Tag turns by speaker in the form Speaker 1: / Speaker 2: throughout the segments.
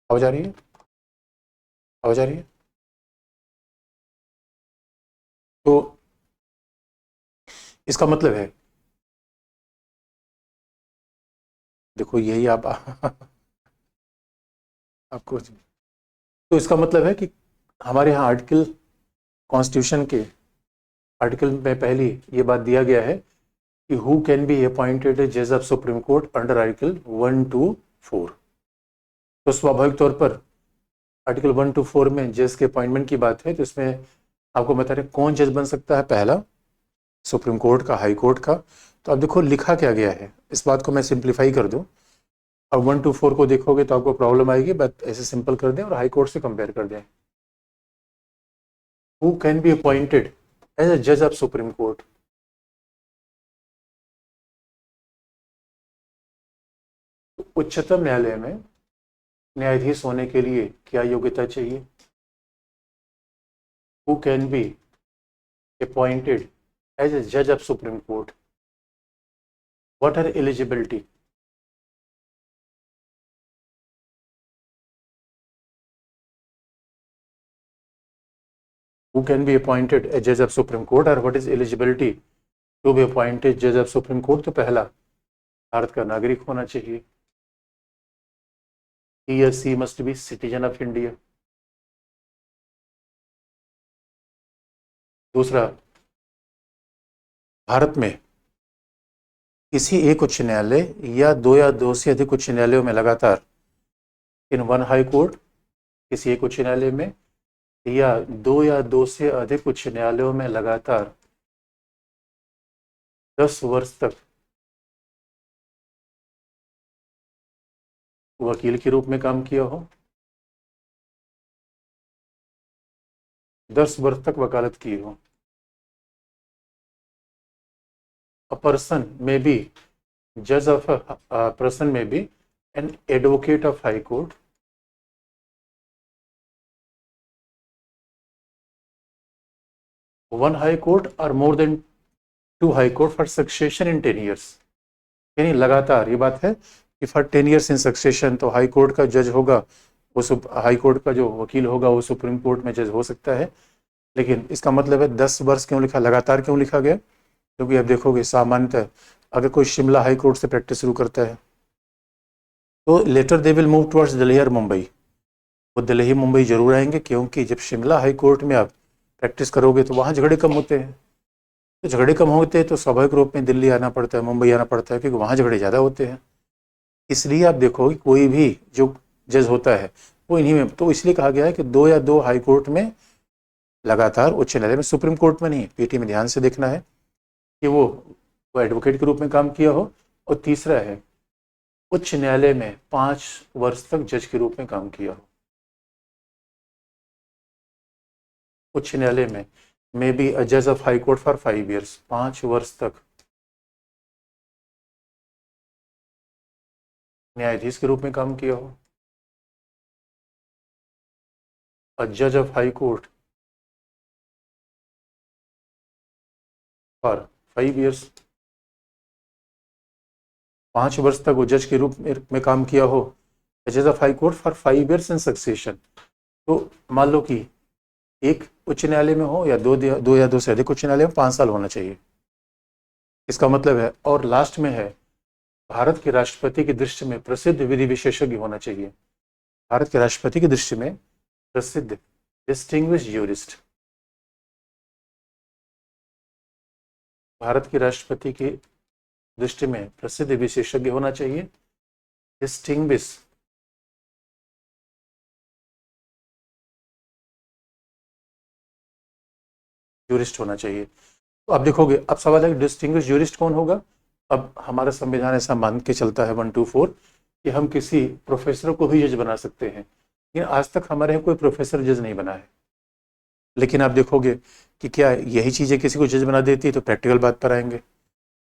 Speaker 1: आवाज आ रही है? आवाज आ रही है? तो इसका मतलब है, देखो यही आप आपको, तो इसका मतलब है कि हमारे यहाँ आर्टिकल, कॉन्स्टिट्यूशन के आर्टिकल में पहली ये बात दिया गया है कि हु कैन बी अपॉइंटेड जज of supreme court under article 1 to 4। तो स्वाभाविक तौर पर आर्टिकल 1 to 4 में जज के अपॉइंटमेंट की बात है, तो इसमें आपको बता रहे कौन जज बन सकता है। पहला, सुप्रीम कोर्ट का, हाई कोर्ट का। तो अब देखो लिखा क्या गया है, इस बात को मैं सिंप्लीफाई कर दूं। अब 1 to 4 को देखोगे तो आपको प्रॉब्लम आएगी, बट ऐसे सिंपल कर दें और हाई कोर्ट से कंपेयर कर दें। Who can be appointed as a जज ऑफ सुप्रीम कोर्ट। उच्चतम न्यायालय में न्यायाधीश होने के लिए क्या योग्यता चाहिए? Who can be appointed as a जज of supreme Court, what are eligibility? Who can be appointed a judge of Supreme Court or what is eligibility to be appointed judge of Supreme Court? तो पहला, भारत का नागरिक होना चाहिए। He or she must be citizen of India। दूसरा, भारत में किसी एक उच्च न्यायालय या दो से अधिक उच्च न्यायालयों में लगातार, इन वन हाई कोर्ट, किसी एक उच्च न्यायालय में या दो से अधिक उच्च न्यायालयों में लगातार 10 वर्ष तक वकील के रूप में काम किया हो, 10 वर्ष तक वकालत की हो। A person may be judge of a person may be an advocate of high court, one high court or more than two high court for succession in 10 years। यानी लगातार, ये बात है कि फॉर 10 years इन सक्सेशन, तो high court का जज होगा वो, हाई कोर्ट का जो वकील होगा वो सुप्रीम कोर्ट में जज हो सकता है। लेकिन इसका मतलब है 10 वर्ष क्यों लिखा, लगातार क्यों लिखा गया? क्योंकि अब देखोगे सामान्यतः अगर कोई शिमला हाई कोर्ट से प्रैक्टिस शुरू करता है तो later they will move towards Delhi और मुंबई। वो दिल्ली मुंबई जरूर आएंगे, क्योंकि जब शिमला हाई कोर्ट में आप प्रैक्टिस करोगे तो वहाँ झगड़े कम होते हैं। तो झगड़े कम होते हैं तो स्वाभाविक रूप में दिल्ली आना पड़ता है, मुंबई आना पड़ता है, क्योंकि वहाँ झगड़े ज़्यादा होते हैं। इसलिए आप देखोगे कोई भी जो जज होता है वो इन्हीं में, तो इसलिए कहा गया है कि दो हाई कोर्ट में लगातार, उच्च न्यायालय में, सुप्रीम कोर्ट में नहीं, पीटी में ध्यान से देखना है कि वो एडवोकेट के रूप में काम किया हो। और तीसरा है, उच्च न्यायालय में 5 वर्ष तक जज के रूप में काम किया हो। उच्च न्यायालय में मे बी अ जज of high court for 5 years, 5 वर्ष तक न्यायाधीश के रूप में काम किया हो। अ जज of high court for 5 years, 5 वर्ष तक वो जज के रूप में काम किया हो। जज of high court for 5 years in succession. तो मान लो कि एक उच्च न्यायालय में हो या दो से अधिक उच्च न्यायालय में 5 साल होना चाहिए, इसका मतलब है। और लास्ट में है, भारत के राष्ट्रपति की दृष्टि में प्रसिद्ध विधि विशेषज्ञ होना चाहिए। भारत के राष्ट्रपति की दृष्टि में प्रसिद्ध, डिस्टिंग्विश्ड यूरिस्ट, भारत के राष्ट्रपति की दृष्टि में प्रसिद्ध विशेषज्ञ होना चाहिए, डिस्टिंग्विश यूरिस्ट होना चाहिए। तो अब देखोगे, अब सवाल है कि डिस्टिंग्विश यूरिस्ट कौन होगा। अब हमारा संविधान ऐसा मान के चलता है 1 to 4 कि हम किसी प्रोफेसर को भी जज बना सकते हैं, लेकिन आज तक हमारे यहाँ कोई प्रोफेसर जज नहीं बना है। लेकिन आप देखोगे कि क्या यही चीज़ें किसी को जज बना देती है? तो प्रैक्टिकल बात पर आएंगे।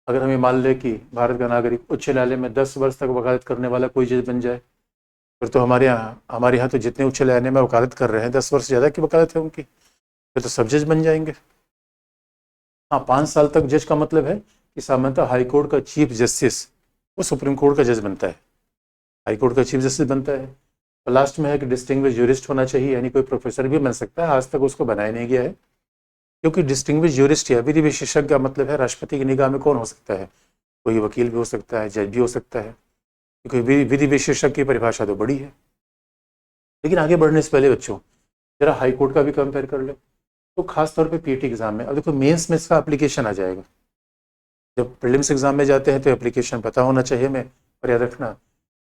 Speaker 1: अगर हमें मान ले कि भारत का नागरिक उच्च न्यायालय में 10 वर्ष तक वकालत करने वाला कोई जज बन जाए, फिर तो हमारे यहाँ तो जितने उच्च न्यायालय में वकालत कर रहे हैं 10 वर्ष ज़्यादा की वकालत है उनकी, फिर तो सब जज बन जाएंगे। हाँ, 5 साल तक जज का मतलब है कि सामान्यतः हाई कोर्ट का चीफ जस्टिस वो सुप्रीम कोर्ट का जज बनता है, हाई कोर्ट का चीफ जस्टिस बनता है। तो लास्ट में है कि डिस्टिंग्विश यूरिस्ट होना चाहिए, यानी कोई प्रोफेसर भी बन सकता है, आज तक उसको बनाया नहीं गया है, क्योंकि डिस्टिंग्विश यूरिस्ट या विधि विशेषज्ञ का मतलब है राष्ट्रपति की निगाह में कौन हो सकता है, कोई वकील भी हो सकता है, जज भी हो सकता है, क्योंकि विधि विशेषज्ञ की परिभाषा तो बड़ी है। लेकिन आगे बढ़ने से पहले बच्चों जरा हाई कोर्ट का भी कंपेयर कर ले। तो खास तौर पे पीटी एग्जाम में, अब देखो मेंस में इसका एप्लीकेशन आ जाएगा, जब प्रीलिम्स एग्जाम में जाते हैं तो एप्लीकेशन पता होना चाहिए हमें। और याद रखना,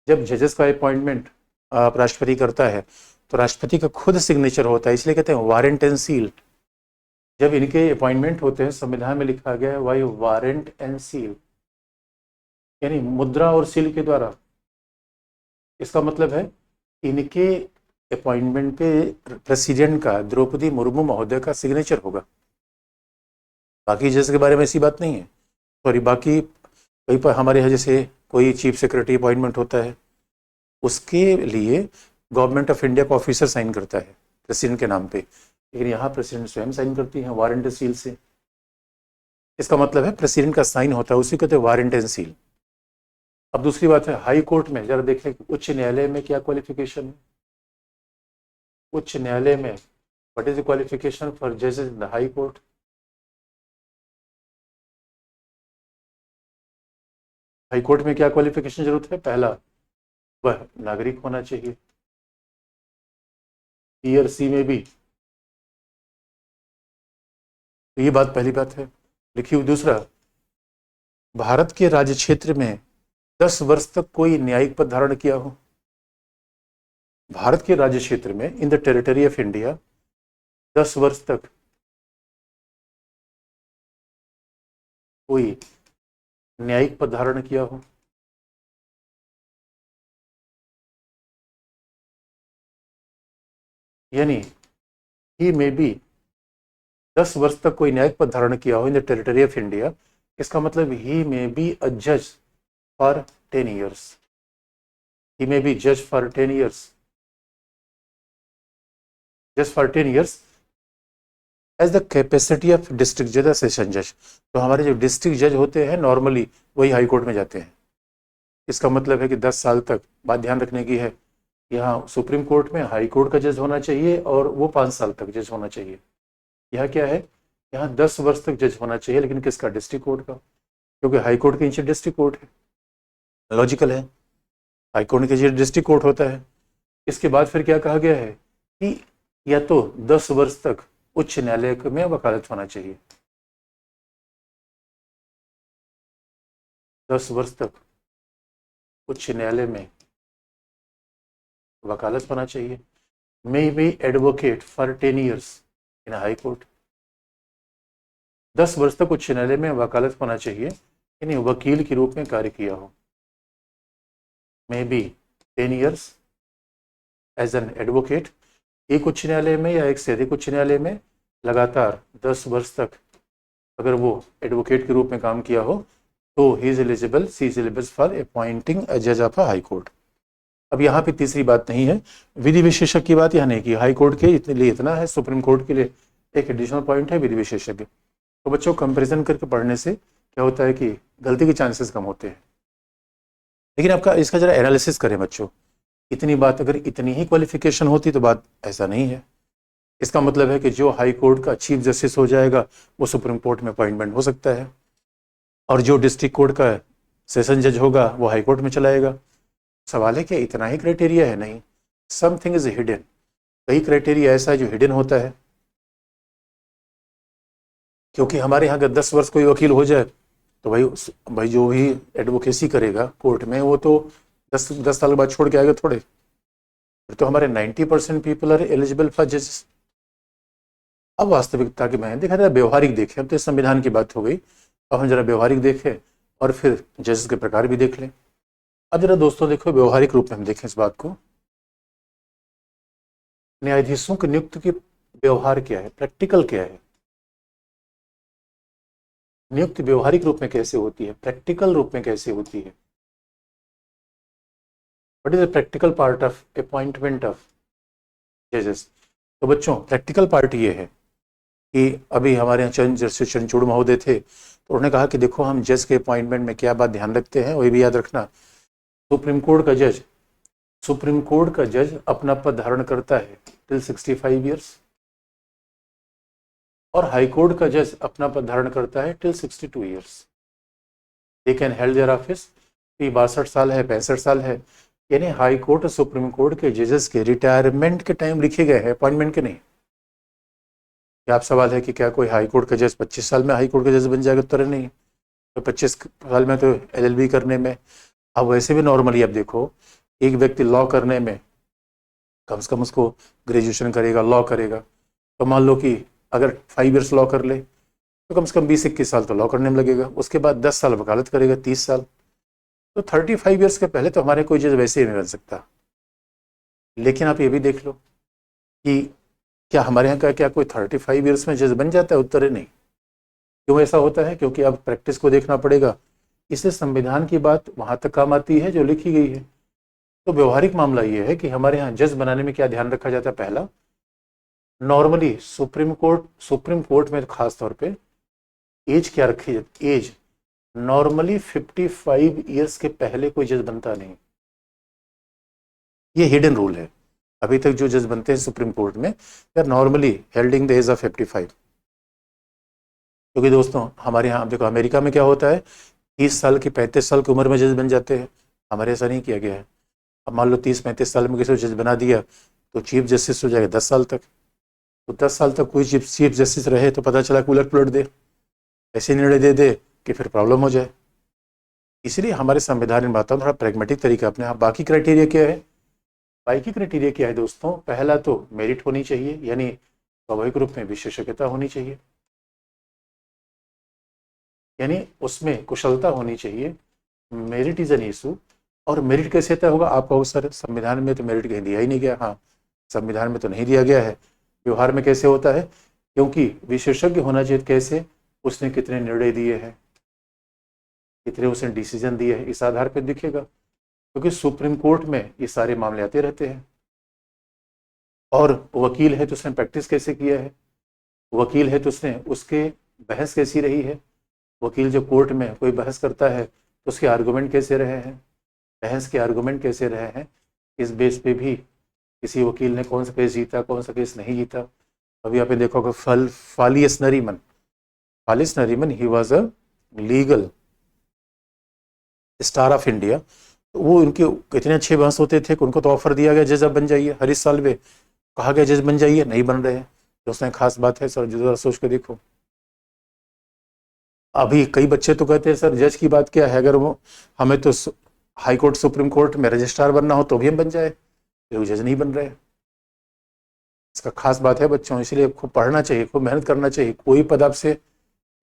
Speaker 1: जब जजेस का अपॉइंटमेंट राष्ट्रपति करता है तो राष्ट्रपति का खुद सिग्नेचर होता है, इसलिए कहते हैं वारंट एंड सील। जब इनके अपॉइंटमेंट होते हैं संविधान में लिखा गया है वाई वारंट एंड सील, यानी मुद्रा और सील के द्वारा। इसका मतलब है इनके अपॉइंटमेंट पे प्रेसिडेंट का, द्रौपदी मुर्मू महोदय का सिग्नेचर होगा। बाकी जज के बारे में ऐसी बात नहीं है, सॉरी, बाकी कहीं पर हमारे यहाँ जैसे कोई चीफ सेक्रेटरी अपॉइंटमेंट होता है, उसके लिए गवर्नमेंट ऑफ इंडिया का ऑफिसर साइन करता है प्रेसिडेंट के नाम पे, लेकिन यहाँ प्रेसिडेंट स्वयं साइन करती है वारंट एंड सील से। इसका मतलब है प्रेसिडेंट का साइन होता है, उसी कहते हैं वारंट एंड सील। अब दूसरी बात है हाई कोर्ट में, जरा देख लें उच्च न्यायालय में क्या क्वालिफिकेशन है। उच्च न्यायालय में what is the qualification for जजेस in the High Court. High Court में क्या क्वालिफिकेशन जरूरत है, पहला वह नागरिक होना चाहिए, ईयर सी में भी, तो ये बात पहली बात है लिखी हुई। दूसरा, भारत के राज्य क्षेत्र में 10 वर्ष तक कोई न्यायिक पद धारण किया हो। भारत के राज्य क्षेत्र में in the territory of India 10 वर्ष तक कोई न्यायिक पद धारण किया हो। यानी ही में भी 10 वर्ष तक कोई न्यायिक पद धारण किया हो in the territory of India, इसका मतलब ही में बी अ जज फॉर 10 years। ही में बी जज for 10 years, just for 10 years as the capacity of district जज या सेशन जज। तो हमारे जो डिस्ट्रिक्ट जज होते हैं नॉर्मली वही हाई कोर्ट में जाते हैं। इसका मतलब है कि 10 साल तक, बात ध्यान रखने की है, यहाँ सुप्रीम कोर्ट में हाई कोर्ट का जज होना चाहिए और वो 5 साल तक जज होना चाहिए। यहाँ क्या है, यहाँ 10 वर्ष तक जज होना चाहिए, लेकिन किसका, डिस्ट्रिक्ट कोर्ट का, क्योंकि हाई कोर्ट के नीचे डिस्ट्रिक्ट कोर्ट है। लॉजिकल है, हाई कोर्ट के नीचे डिस्ट्रिक्ट कोर्ट होता है। इसके बाद फिर क्या कहा गया है कि या तो 10 वर्ष तक उच्च न्यायालय में वकालत होना चाहिए, 10 वर्ष तक उच्च न्यायालय में वकालत होना चाहिए। May be advocate for 10 years in high court. 10 वर्ष तक उच्च न्यायालय में वकालत होना चाहिए, यानी वकील के रूप में कार्य किया हो। Maybe 10 years as an advocate, एक उच्च न्यायालय में या एक से अधिक उच्च न्यायालय में लगातार 10 वर्ष तक अगर वो एडवोकेट के रूप में काम किया हो तो he is eligible, she is eligible for appointing a जज ऑफ अ हाई कोर्ट। अब यहाँ पे तीसरी बात नहीं है, विधि विशेषज्ञ की बात यहाँ नहीं की, हाई कोर्ट के लिए इतना है, सुप्रीम कोर्ट के लिए एक एडिशनल पॉइंट है विधि विशेषज्ञ। तो बच्चों कंपेरिजन करके पढ़ने से क्या होता है कि गलती के चांसेस कम होते हैं। लेकिन आपका इसका जरा एनालिसिस करें बच्चों, इतनी बात अगर इतनी ही क्वालिफिकेशन होती तो बात ऐसा नहीं है। इसका मतलब है कि जो हाई कोर्ट का चीफ जस्टिस हो जाएगा वो सुप्रीम कोर्ट में अपॉइंटमेंट हो सकता है, और जो डिस्ट्रिक्ट कोर्ट का सेशन जज होगा वो हाई कोर्ट में चलाएगा। सवाल है कि इतना ही क्राइटेरिया है, नहीं, समथिंग इज हिडन। कई क्राइटेरिया ऐसा है जो हिडन होता है, क्योंकि हमारे यहाँ अगर 10 वर्ष कोई वकील हो जाए तो भाई जो भी एडवोकेसी करेगा कोर्ट में वो तो 10 साल बाद छोड़ के आएगा थोड़े, फिर तो हमारे 90% पीपल आर एलिजिबल फॉर जजेस। अब वास्तविकता के मैं देखा, व्यवहारिक देखें, अब तो संविधान की बात हो गई, अब हम जरा व्यवहारिक देखें और फिर जजेस के प्रकार भी देख लें। अब जरा दोस्तों देखो व्यवहारिक रूप में हम देखें इस बात को, न्यायाधीशों की नियुक्ति के व्यवहार क्या है, प्रैक्टिकल क्या है, नियुक्ति व्यवहारिक रूप में कैसे होती है, प्रैक्टिकल रूप में कैसे होती है। What is the practical part of appointment of जजेस। तो बच्चों प्रैक्टिकल पार्ट ये है कि अभी हमारे यहाँ जस्टिस चंद्रचूड़ महोदय थे, तो उन्होंने कहा कि देखो हम जज के अपॉइंटमेंट में क्या बात ध्यान रखते हैं, वही भी याद रखना, सुप्रीम कोर्ट का जज सुप्रीम कोर्ट का जज अपना पद धारण करता है टिल 65 ईयर्स और हाई कोर्ट का जज अपना पद धारण करता है till 62 years. They can held their office. 62 साल है, 65 साल है, यानी हाई कोर्ट और सुप्रीम कोर्ट के जजेस के रिटायरमेंट के टाइम लिखे गए हैं, अपॉइंटमेंट के नहीं। क्या आप सवाल है कि क्या कोई हाई कोर्ट का जज 25 साल में हाई कोर्ट का जज बन जाएगा? उत्तर नहीं। तो 25 साल में तो LLB करने में, अब वैसे भी नॉर्मली आप देखो एक व्यक्ति लॉ करने में कम से कम उसको ग्रेजुएशन करेगा, लॉ करेगा, तो मान लो कि अगर 5 ईयर्स लॉ कर ले तो कम से कम 20-21 साल तो लॉ करने में लगेगा, उसके बाद 10 साल वकालत करेगा, 30 साल। तो 35 ईयर्स के पहले तो हमारे कोई जज वैसे ही नहीं बन सकता। लेकिन आप ये भी देख लो कि क्या हमारे यहाँ का क्या कोई 35 ईयर्स में जज बन जाता है? उत्तर है नहीं। क्यों ऐसा होता है? क्योंकि अब प्रैक्टिस को देखना पड़ेगा। इसलिए संविधान की बात वहाँ तक काम आती है जो लिखी गई है। तो व्यवहारिक मामला ये है कि हमारे यहाँ जज बनाने में क्या ध्यान रखा जाता है? पहला, नॉर्मली सुप्रीम कोर्ट में खास तौर पे एज क्या रखी जाती? एज नॉर्मली 55 ईयर्स के पहले कोई जज बनता नहीं। ये हिडन रूल है। अभी तक जो जज बनते हैं सुप्रीम कोर्ट में, they are normally holding the age of 55। क्योंकि दोस्तों हमारे यहाँ देखो अमेरिका में क्या होता है, 30 साल की 35 साल की उम्र में जज बन जाते हैं। हमारे ऐसा नहीं किया गया है। अब मान लो 30-35 साल में किसी को जज बना दिया तो चीफ जस्टिस हो जाएगा 10 साल तक। तो 10 साल तक कोई चीफ जस्टिस रहे तो पता चला उलट पुलट दे, ऐसे निर्णय दे कि फिर प्रॉब्लम हो जाए। इसलिए हमारे संविधान में बात थोड़ा प्रैग्मेटिक तरीका अपने। यहाँ बाकी क्राइटेरिया क्या है? बाकी क्राइटेरिया क्या है दोस्तों? पहला तो मेरिट होनी चाहिए, यानी स्वाभाविक रूप में विशेषज्ञता होनी चाहिए, यानी उसमें कुशलता होनी चाहिए। Merit is an issue. और मेरिट कैसे तय होगा? आप कहो सर संविधान में तो मेरिट कहीं दिया ही नहीं गया। हाँ, संविधान में तो नहीं दिया गया है। व्यवहार में कैसे होता है? क्योंकि विशेषज्ञ होना चाहिए। कैसे? उसने कितने निर्णय दिए हैं, कितने उसने डिसीजन दिए हैं, इस आधार पर दिखेगा। क्योंकि सुप्रीम कोर्ट में ये सारे मामले आते रहते हैं। और वकील है तो उसने प्रैक्टिस कैसे किया है, वकील है तो उसने उसके बहस कैसी रही है। वकील जो कोर्ट में कोई बहस करता है तो उसके आर्गूमेंट कैसे रहे हैं, बहस के आर्गूमेंट कैसे रहे हैं, इस बेस पे भी किसी वकील ने कौन सा केस जीता, कौन सा केस नहीं जीता। अभी आपने देखा होगा Fali Nariman, he was a legal star of India. वो उनके इतने अच्छे बहस होते थे कि उनको तो ऑफर दिया गया जज अब बन जाइए। हरीश साल्वे कहा गया जज बन जाइए, नहीं बन रहे हैं। तो उसमें खास बात है सर, जरा सोच के देखो। अभी कई बच्चे तो कहते हैं सर जज की बात क्या है, अगर वो हमें तो हाई कोर्ट सुप्रीम कोर्ट में रजिस्ट्रार बनना हो तो भी हम बन जाए, तो जज नहीं बन रहे। इसका खास बात है बच्चों, इसलिए खूब पढ़ना चाहिए, खूब मेहनत करना चाहिए। कोई पद आपसे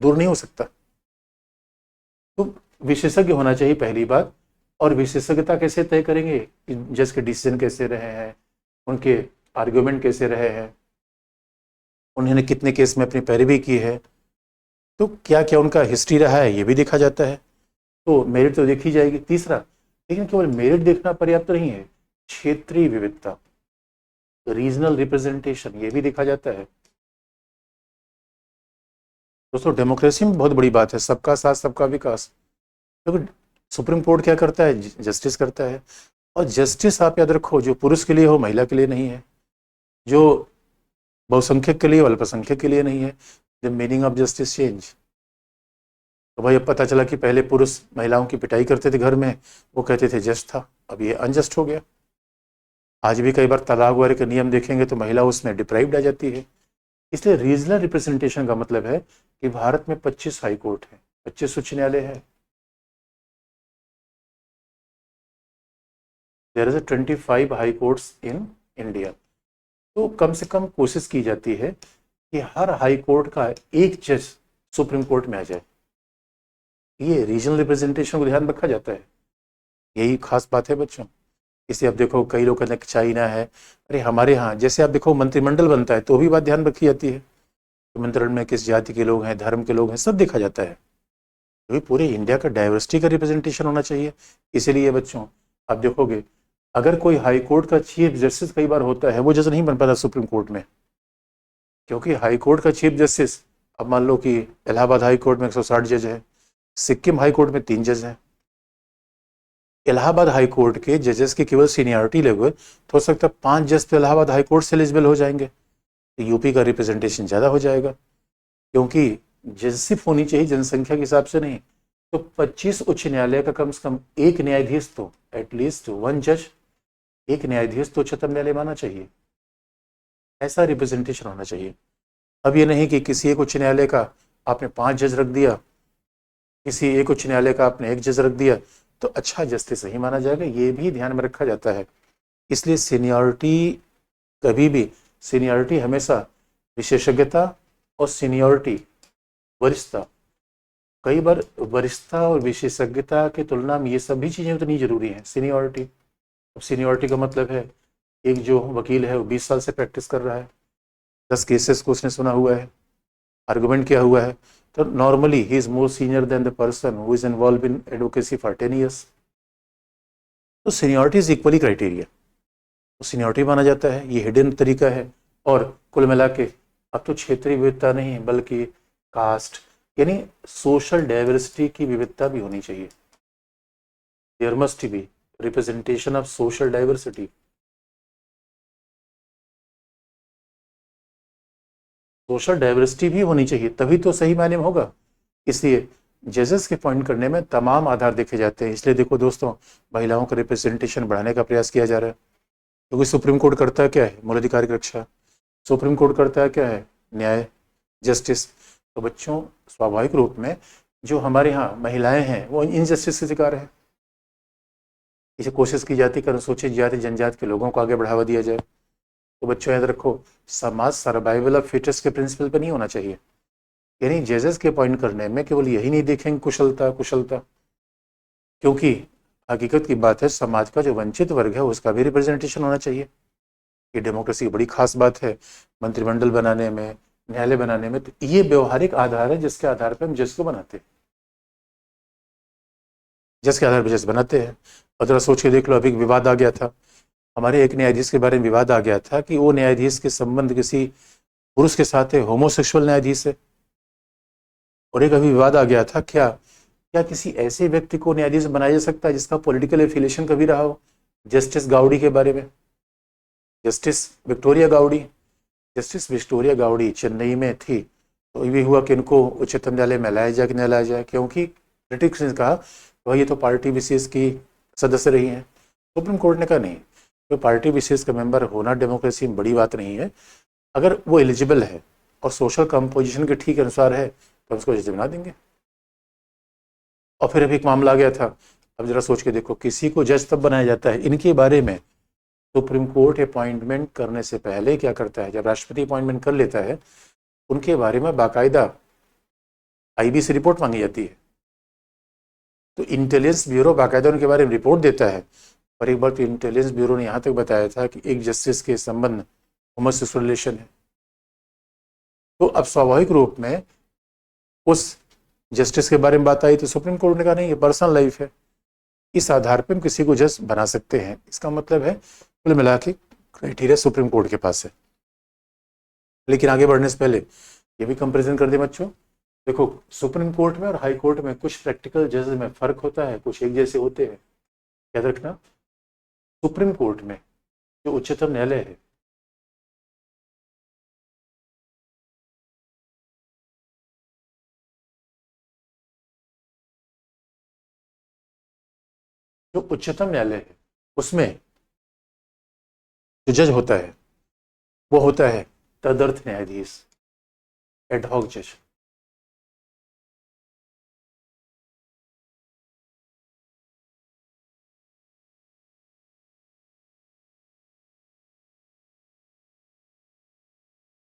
Speaker 1: दूर नहीं हो सकता। तो विशेषज्ञ होना चाहिए पहली बात। और विशेषज्ञता कैसे तय करेंगे? जज के डिसीजन कैसे रहे हैं, उनके आर्ग्यूमेंट कैसे रहे हैं, उन्होंने कितने केस में अपनी पैरवी की है, तो क्या क्या उनका हिस्ट्री रहा है, ये भी देखा जाता है। तो मेरिट तो देखी जाएगी। तीसरा, लेकिन केवल मेरिट देखना पर्याप्त नहीं है, क्षेत्रीय विविधता, रीजनल रिप्रेजेंटेशन, ये भी देखा जाता है। दोस्तों डेमोक्रेसी में बहुत बड़ी बात है सबका साथ सबका विकास। क्योंकि सुप्रीम कोर्ट क्या करता है? जस्टिस करता है। और जस्टिस आप याद रखो, जो पुरुष के लिए हो महिला के लिए नहीं है, जो बहुसंख्यक के लिए अल्पसंख्यक के लिए नहीं है। The meaning of justice change. तो भाई अब पता चला कि पहले पुरुष महिलाओं की पिटाई करते थे घर में, वो कहते थे जस्ट था, अब ये अनजस्ट हो गया। आज भी कई बार तलाक वगैरह के नियम देखेंगे तो महिला उसमें डिप्राइव्ड आ जाती है। इसलिए रीजनल रिप्रेजेंटेशन का मतलब है कि भारत में 25 हाई कोर्ट है, 25 उच्च न्यायालय है। There is 25 high courts in India. तो कम से कम कोशिश की जाती है कि हर हाई कोर्ट का एक जज सुप्रीम कोर्ट में आ जाए। ये रीजनल रिप्रेजेंटेशन को ध्यान रखा जाता है, यही खास बात है बच्चों। इसे अब देखो कई लोग कहते हैं चाइना है, अरे हमारे यहाँ जैसे आप देखो मंत्रिमंडल बनता है तो भी बात ध्यान रखी जाती है कि मंत्रिमंडल में किस जाति के लोग हैं, धर्म के लोग हैं, सब देखा जाता है। तो पूरे इंडिया का डाइवर्सिटी का रिप्रेजेंटेशन होना चाहिए। इसीलिए बच्चों आप देखोगे अगर कोई हाई कोर्ट का चीफ जस्टिस कई बार होता है, वो जज नहीं बन पाता सुप्रीम कोर्ट में, क्योंकि हाई कोर्ट का चीफ जस्टिस, अब मान लो कि इलाहाबाद हाई कोर्ट में 160 जज है, सिक्किम हाई कोर्ट में 3 जज हैं, इलाहाबाद हाई कोर्ट के जजेस की केवल सीनियरिटी लेवल तो हो सकता है 5 जज तो इलाहाबाद हाई कोर्ट से एलिजिबल हो जाएंगे, तो यूपी का रिप्रेजेंटेशन ज़्यादा हो जाएगा, क्योंकि जजशिप होनी चाहिए जनसंख्या के हिसाब से नहीं। तो 25 उच्च न्यायालय का कम से कम एक न्यायाधीश तो एटलीस्ट वन जज, एक न्यायाधीश तो उच्चतम न्यायालय माना चाहिए, ऐसा रिप्रेजेंटेशन होना चाहिए। अब ये नहीं कि किसी एक उच्च न्यायालय का आपने 5 जज रख दिया, किसी एक उच्च न्यायालय का आपने एक जज रख दिया तो अच्छा जस्टिस नहीं माना जाएगा, ये भी ध्यान में रखा जाता है। इसलिए सीनियरिटी कभी भी, सीनियरिटी हमेशा विशेषज्ञता और सीनियरिटी वरिष्ठता, कई बार वरिष्ठता और विशेषज्ञता की तुलना में ये सभी चीज़ें उतनी जरूरी हैं सीनियरिटी। अब सीनियरिटी का मतलब है एक जो वकील है वो 20 साल से प्रैक्टिस कर रहा है, 10 केसेस को उसने सुना हुआ है, आर्गुमेंट किया हुआ है, तो normally he is more senior then the person who is involve in advocacy for 10 years. तो सीनियरिटी इज इक्वली क्राइटेरिया, तो सीनियरिटी माना जाता है, ये हिडन तरीका है। और कुल मिला के अब तो क्षेत्रीय विविधता नहीं बल्कि कास्ट यानी सोशल डाइवर्सिटी की विविधता भी होनी चाहिए। There must be representation of social diversity. Social diversity भी होनी चाहिए, तभी तो सही मायने में होगा। इसलिए जजेस के पॉइंट करने में तमाम आधार देखे जाते हैं। इसलिए देखो दोस्तों, महिलाओं का रिप्रेजेंटेशन बढ़ाने का प्रयास किया जा रहा है, क्योंकि सुप्रीम कोर्ट करता है क्या है, मूलाधिकार की रक्षा। सुप्रीम कोर्ट करता है क्या है, न्याय, जस्टिस। तो बच्चों स्वाभाविक रूप में जो हमारे यहाँ महिलाएं हैं वो इनजस्टिस के शिकार है। इसे कोशिश की जाती है अनुसूचित जाति जनजाति के लोगों को आगे बढ़ावा दिया जाए। तो बच्चों याद रखो, समाज सर्वाइवल ऑफ फिटेस्ट के प्रिंसिपल पर नहीं होना चाहिए। यानी जजेस के अपॉइंट करने में केवल यही नहीं देखेंगे कुशलता कुशलता, क्योंकि हकीकत की बात है समाज का जो वंचित वर्ग है उसका भी रिप्रेजेंटेशन होना चाहिए। ये डेमोक्रेसी की बड़ी खास बात है मंत्रिमंडल बनाने में, न्यायालय बनाने में। तो ये व्यवहारिक आधार है जिसके आधार पर हम जज को बनाते हैं, जिसके आधार पर जज बनाते हैं। और जरा सोच के देख लो, अभी विवाद आ गया था, हमारे एक न्यायाधीश के बारे में विवाद आ गया था कि वो न्यायाधीश के संबंध किसी पुरुष के साथ है, होमोसेक्सुअल न्यायाधीश है। और एक अभी विवाद आ गया था, क्या क्या किसी ऐसे व्यक्ति को न्यायाधीश बनाया जा सकता है जिसका पॉलिटिकल एफिलिएशन कभी रहा हो। जस्टिस गाउडी के बारे में, justice Victoria Goudie, justice Victoria Goudie Chennai में थी, तो ये हुआ कि इनको उच्चतम न्यायालय में लाया जाए कि नहीं लाया जाए, क्योंकि क्रिटिक्स ने कहा वह ये तो पार्टी विशेष की सदस्य रही हैं। सुप्रीम कोर्ट ने कहा नहीं, तो पार्टी विशेष का मेंबर होना डेमोक्रेसी में बड़ी बात नहीं है, अगर वो एलिजिबल है और सोशल कंपोजिशन के ठीक अनुसार है तो उसको जज बना देंगे। और फिर अभी एक मामला आ गया था, अब जरा सोच के देखो, किसी को जज तब बनाया जाता है, इनके बारे में सुप्रीम कोर्ट अपॉइंटमेंट करने से पहले क्या करता है, जब राष्ट्रपति अपॉइंटमेंट कर लेता है उनके बारे में बाकायदा आईबी से रिपोर्ट मांगी जाती है। तो इंटेलिजेंस ब्यूरो बाकायदा उनके बारे में रिपोर्ट देता है। और एक बार तो इंटेलिजेंस ब्यूरो ने यहाँ तक बताया था कि एक जस्टिस के संबंध होमोसेक्सुअल रिलेशन है। तो अब स्वाभाविक रूप में उस जस्टिस के बारे में बात आई तो सुप्रीम कोर्ट ने कहा नहीं, ये पर्सनल लाइफ है, इस आधार पर हम किसी को जज बना सकते हैं। इसका मतलब है कुल मिला के क्राइटेरिया सुप्रीम कोर्ट के पास है। लेकिन आगे बढ़ने से पहले ये भी कंपेरिजन कर दे बच्चों, देखो सुप्रीम कोर्ट में और हाई कोर्ट में कुछ प्रैक्टिकल जज में फर्क होता है, कुछ एक जैसे होते हैं। याद रखना, सुप्रीम कोर्ट में जो उच्चतम न्यायालय है, जो उच्चतम न्यायालय है उसमें जो जज होता है वो होता है तदर्थ न्यायाधीश, एडहॉक जज।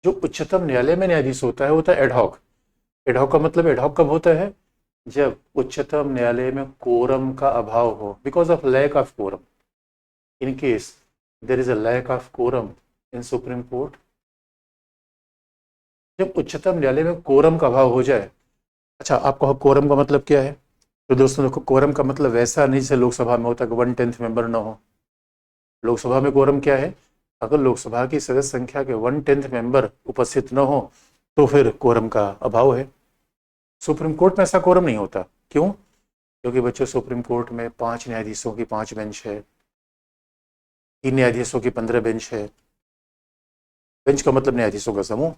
Speaker 1: जो उच्चतम न्यायालय में न्यायाधीश होता है वो होता है एडहॉक। एडहॉक का मतलब, एडहॉक कब होता है, जब उच्चतम न्यायालय में कोरम का अभाव हो, because of lack of quorum. In case there is a lack of quorum in supreme court, जब उच्चतम न्यायालय में कोरम का अभाव हो जाए। अच्छा, आपको कोरम का मतलब क्या है, तो दोस्तों देखो, कोरम का मतलब वैसा नहीं जैसे लोकसभा में होता है कि 1/10 मेंबर ना हो। लोकसभा में कोरम क्या है, अगर लोकसभा की सदस्य संख्या के 1/10 मेंबर उपस्थित न हो तो फिर कोरम का अभाव है। सुप्रीम कोर्ट में ऐसा कोरम नहीं होता, क्यों, क्योंकि बच्चों सुप्रीम कोर्ट में 5 न्यायाधीशों की 5 बेंच है, 3 न्यायाधीशों की 15 बेंच है। बेंच का मतलब न्यायाधीशों का समूह।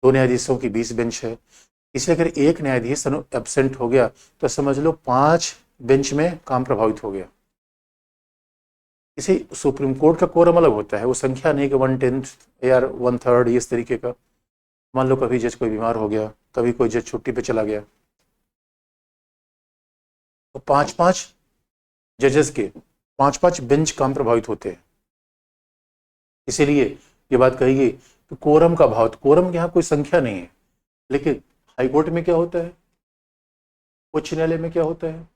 Speaker 1: 2 न्यायाधीशों की 20 बेंच है। इसलिए अगर एक न्यायाधीश एब्सेंट हो गया तो समझ लो 5 बेंच में काम प्रभावित हो गया। इसी सुप्रीम कोर्ट का कोरम अलग होता है, वो संख्या नहीं कि 1/10 या 1/3 इस तरीके का। मान लो कभी जज कोई बीमार हो गया, कभी कोई जज छुट्टी पे चला गया, तो 5-5 जजेस के 5-5 बेंच काम प्रभावित होते हैं। इसीलिए ये बात कही गई कि कोरम का भाव, कोरम के यहाँ कोई संख्या नहीं है। लेकिन हाईकोर्ट में क्या होता है, उच्च न्यायालय में क्या होता है,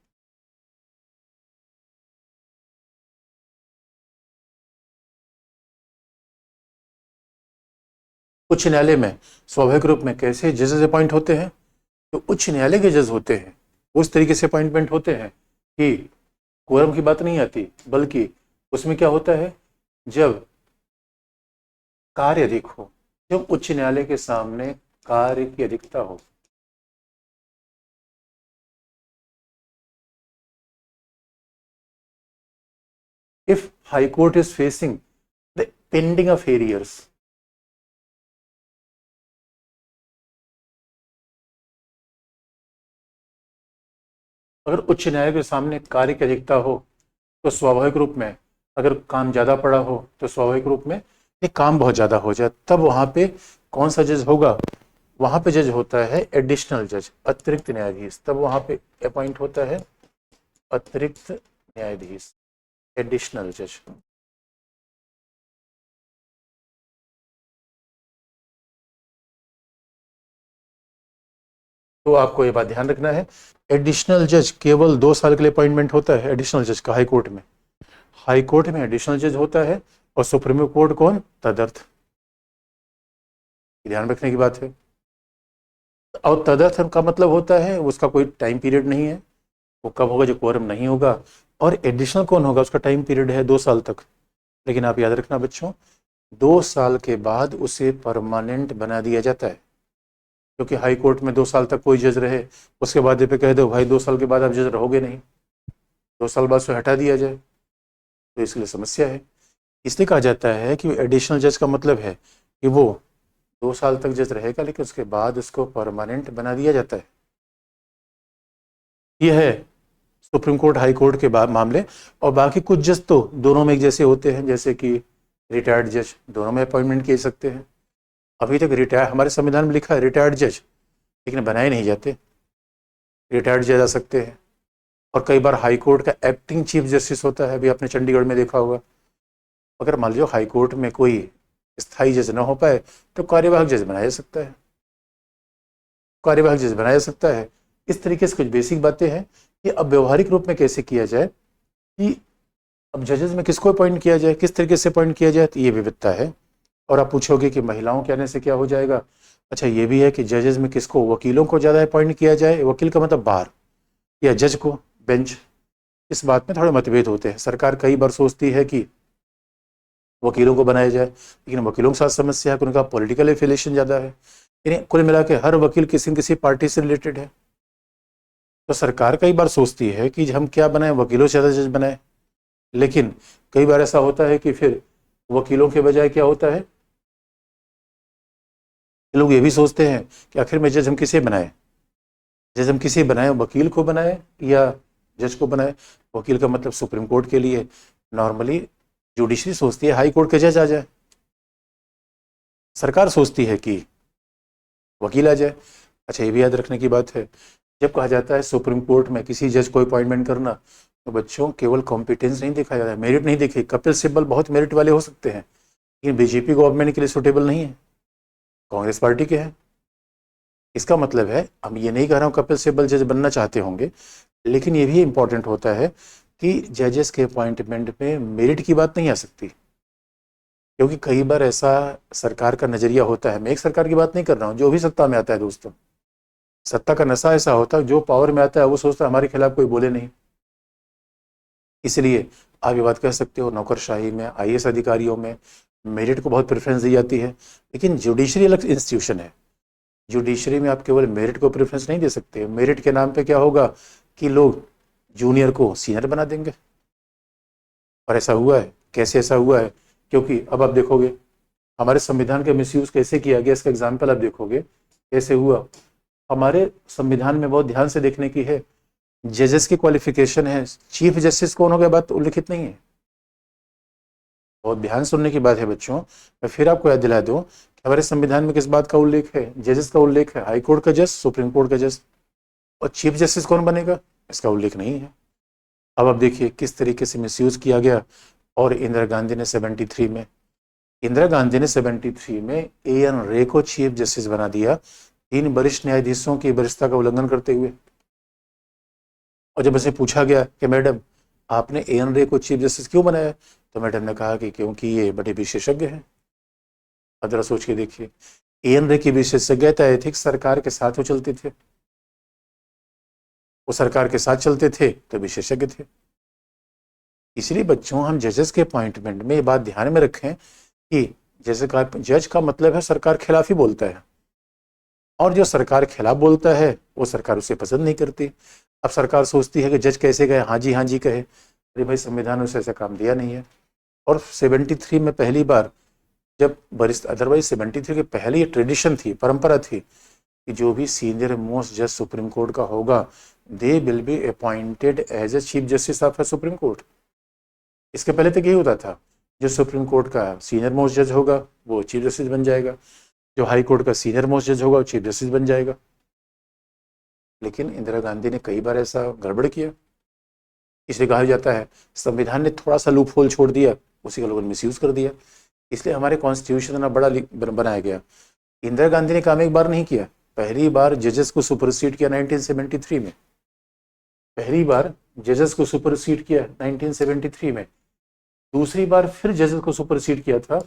Speaker 1: उच्च न्यायालय में स्वाभाविक रूप में कैसे जजेस अपॉइंट होते हैं, तो उच्च न्यायालय के जज होते हैं उस तरीके से अपॉइंटमेंट होते हैं कि कोरम की बात नहीं आती, बल्कि उसमें क्या होता है, जब कार्य अधिक हो, जब उच्च न्यायालय के सामने कार्य की अधिकता हो। If high court is facing the pending of arrears, अगर उच्च न्यायालय के सामने कार्य की अधिकता हो तो स्वाभाविक रूप में, अगर काम ज़्यादा पड़ा हो तो स्वाभाविक रूप में ये काम बहुत ज़्यादा हो जाए, तब वहाँ पे कौन सा जज होगा, वहाँ पे जज होता है एडिशनल जज, अतिरिक्त न्यायाधीश। तब वहाँ पे अपॉइंट होता है अतिरिक्त न्यायाधीश, एडिशनल जज। तो आपको ये बात ध्यान रखना है, एडिशनल जज केवल 2 साल के लिए अपॉइंटमेंट होता है एडिशनल जज का हाई कोर्ट में। हाई कोर्ट में एडिशनल जज होता है और सुप्रीम कोर्ट कौन, तदर्थ। ध्यान रखने की बात है। और तदर्थ का मतलब होता है उसका कोई टाइम पीरियड नहीं है, वो कब होगा, जो कोरम नहीं होगा। और एडिशनल कौन होगा, उसका टाइम पीरियड है 2 साल तक। लेकिन आप याद रखना बच्चों, 2 साल के बाद उसे परमानेंट बना दिया जाता है। क्योंकि हाई कोर्ट में 2 साल तक कोई जज रहे, उसके बाद ये पे कह दो भाई 2 साल के बाद आप जज रहोगे नहीं, 2 साल बाद उसे हटा दिया जाए, तो इसलिए समस्या है। इसलिए कहा जाता है कि एडिशनल जज का मतलब है कि वो 2 साल तक जज रहेगा, लेकिन उसके बाद उसको परमानेंट बना दिया जाता है। यह है सुप्रीम कोर्ट हाई कोर्ट के मामले। और बाकी कुछ जज तो दोनों में एक जैसे होते हैं, जैसे कि रिटायर्ड जज दोनों में अपॉइंटमेंट किए सकते हैं। अभी तक रिटायर, हमारे संविधान में लिखा है रिटायर्ड जज, लेकिन बनाए नहीं जाते। रिटायर्ड जज आ सकते हैं। और कई बार हाई कोर्ट का एक्टिंग चीफ जस्टिस होता है, अभी आपने चंडीगढ़ में देखा होगा। अगर मान लो हाई कोर्ट में कोई स्थायी जज ना हो पाए तो कार्यवाहक जज बनाया जा सकता है, कार्यवाहक जज बनाया जा सकता है। इस तरीके से कुछ बेसिक बातें हैं कि अब व्यवहारिक रूप में कैसे किया जाए, कि अब जजेस में किसको अपॉइंट किया जाए, किस तरीके से अपॉइंट किया जाए, तो ये विविधता है। और आप पूछोगे कि महिलाओं के आने से क्या हो जाएगा। अच्छा, ये भी है कि जजेस में किसको, वकीलों को ज़्यादा अपॉइंट किया जाए, वकील का मतलब बार, या जज को बेंच। इस बात में थोड़े मतभेद होते हैं। सरकार कई बार सोचती है कि वकीलों को बनाया जाए, लेकिन वकीलों के साथ समस्या है कि उनका पॉलिटिकल एफिलिएशन ज़्यादा है, यानी कुल मिला के हर वकील किसी न किसी पार्टी से रिलेटेड है। तो सरकार कई बार सोचती है कि हम क्या बनाएं, वकीलों से ज़्यादा जज बनाएं। लेकिन कई बार ऐसा होता है कि फिर वकीलों के बजाय क्या होता है, लोग ये भी सोचते हैं कि आखिर में जज हम किसे बनाएं, जज हम किसे बनाएं, वकील को बनाएं या जज को बनाएं। वकील का मतलब सुप्रीम कोर्ट के लिए नॉर्मली जुडिशरी सोचती है हाई कोर्ट के जज आ जाए, सरकार सोचती है कि वकील आ जाए। अच्छा, ये भी याद रखने की बात है, जब कहा जाता है सुप्रीम कोर्ट में किसी जज को अपॉइंटमेंट करना, तो बच्चों केवल कॉम्पिटेंस नहीं देखा जाता है, मेरिट नहीं देखे। कपिल सिब्बल बहुत मेरिट वाले हो सकते हैं, लेकिन बीजेपी गवर्नमेंट के लिए सुटेबल नहीं है, कांग्रेस पार्टी के हैं। इसका मतलब है, हम ये नहीं कह रहा हूँ कपिल सिब्बल जज बनना चाहते होंगे, लेकिन ये भी इंपॉर्टेंट होता है कि जजेस के अपॉइंटमेंट में मेरिट की बात नहीं आ सकती। क्योंकि कई बार ऐसा सरकार का नज़रिया होता है, मैं एक सरकार की बात नहीं कर रहा हूँ, जो भी सत्ता में आता है दोस्तों, सत्ता का नशा ऐसा होता है, जो पावर में आता है वो सोचता है हमारे खिलाफ कोई बोले नहीं। इसलिए आप ये बात कह सकते हो, नौकरशाही में, आईएएस अधिकारियों में मेरिट को बहुत प्रेफरेंस दी जाती है। लेकिन जुडिशरी अलग इंस्टीट्यूशन है, जुडिशरी में आप केवल मेरिट को प्रेफरेंस नहीं दे सकते। मेरिट के नाम पे क्या होगा कि लोग जूनियर को सीनियर बना देंगे। और ऐसा हुआ है। कैसे ऐसा हुआ है? क्योंकि अब आप देखोगे हमारे संविधान का मिसयूज कैसे किया गया, इसका एग्जाम्पल आप देखोगे कैसे हुआ। हमारे संविधान में बहुत ध्यान से देखने की है, जजेस की क्वालिफिकेशन है, चीफ जस्टिस कौन होगा बात उल्लिखित नहीं है। बहुत ध्यान सुनने की बात है बच्चों। मैं फिर आपको याद दिला दूं कि हमारे संविधान में किस बात का उल्लेख है? जजेस का उल्लेख है, हाई कोर्ट का जज, सुप्रीम कोर्ट का जज। और चीफ जस्टिस कौन बनेगा, इसका उल्लेख नहीं है। अब आप देखिए किस तरीके से मिसयूज किया गया। और इंदिरा गांधी ने 73 में ए एन रे को चीफ जस्टिस बना दिया, 3 वरिष्ठ न्यायाधीशों की वरिष्ठता का उल्लंघन करते हुए। और जब उसे पूछा गया कि मैडम आपने ए एन रे को चीफ जस्टिस क्यों बनाया, तो मैडम ने कहा कि क्योंकि ये बड़े विशेषज्ञ हैं। अब जरा सोच के देखिए, ए एन रे की विशेषज्ञता एथिक्स सरकार के साथ वो चलते थे, वो सरकार के साथ चलते थे तो विशेषज्ञ थे। इसलिए बच्चों हम जजेस के अपॉइंटमेंट में ये बात ध्यान में रखें कि जैसे कहा जज का मतलब है सरकार खिलाफ ही बोलता है, और जो सरकार खिलाफ बोलता है वो सरकार उसे पसंद नहीं करती। अब सरकार सोचती है कि जज कैसे गए, हाँ जी कहे। अरे भाई संविधान ने उसे ऐसा काम दिया नहीं है। और 73 में पहली बार जब वरिष्ठ, अदरवाइज 73 के पहले ये ट्रेडिशन थी, परंपरा थी कि जो भी सीनियर मोस्ट जज सुप्रीम कोर्ट का होगा they will be appointed as a chief justice of the supreme court. इसके पहले तक यही होता था, जो सुप्रीम कोर्ट का सीनियर मोस्ट जज होगा वो चीफ जस्टिस बन जाएगा, जो हाई कोर्ट का सीनियर मोस्ट जज होगा वो चीफ जस्टिस बन जाएगा। लेकिन इंदिरा गांधी ने कई बार ऐसा गड़बड़ किया, इसलिए कहा जाता है संविधान ने थोड़ा सा लूप होल छोड़ दिया, उसी का लोगों ने मिसयूज कर दिया। इसलिए हमारे कॉन्स्टिट्यूशन इतना बड़ा बनाया गया। इंदिरा गांधी ने काम एक बार नहीं किया, पहली बार जजेस को सुपरसीड किया 1973 में। पहली बार जजेस को सुपरसीड किया 1973 में। दूसरी बार फिर जजेस को सुपरसीड किया था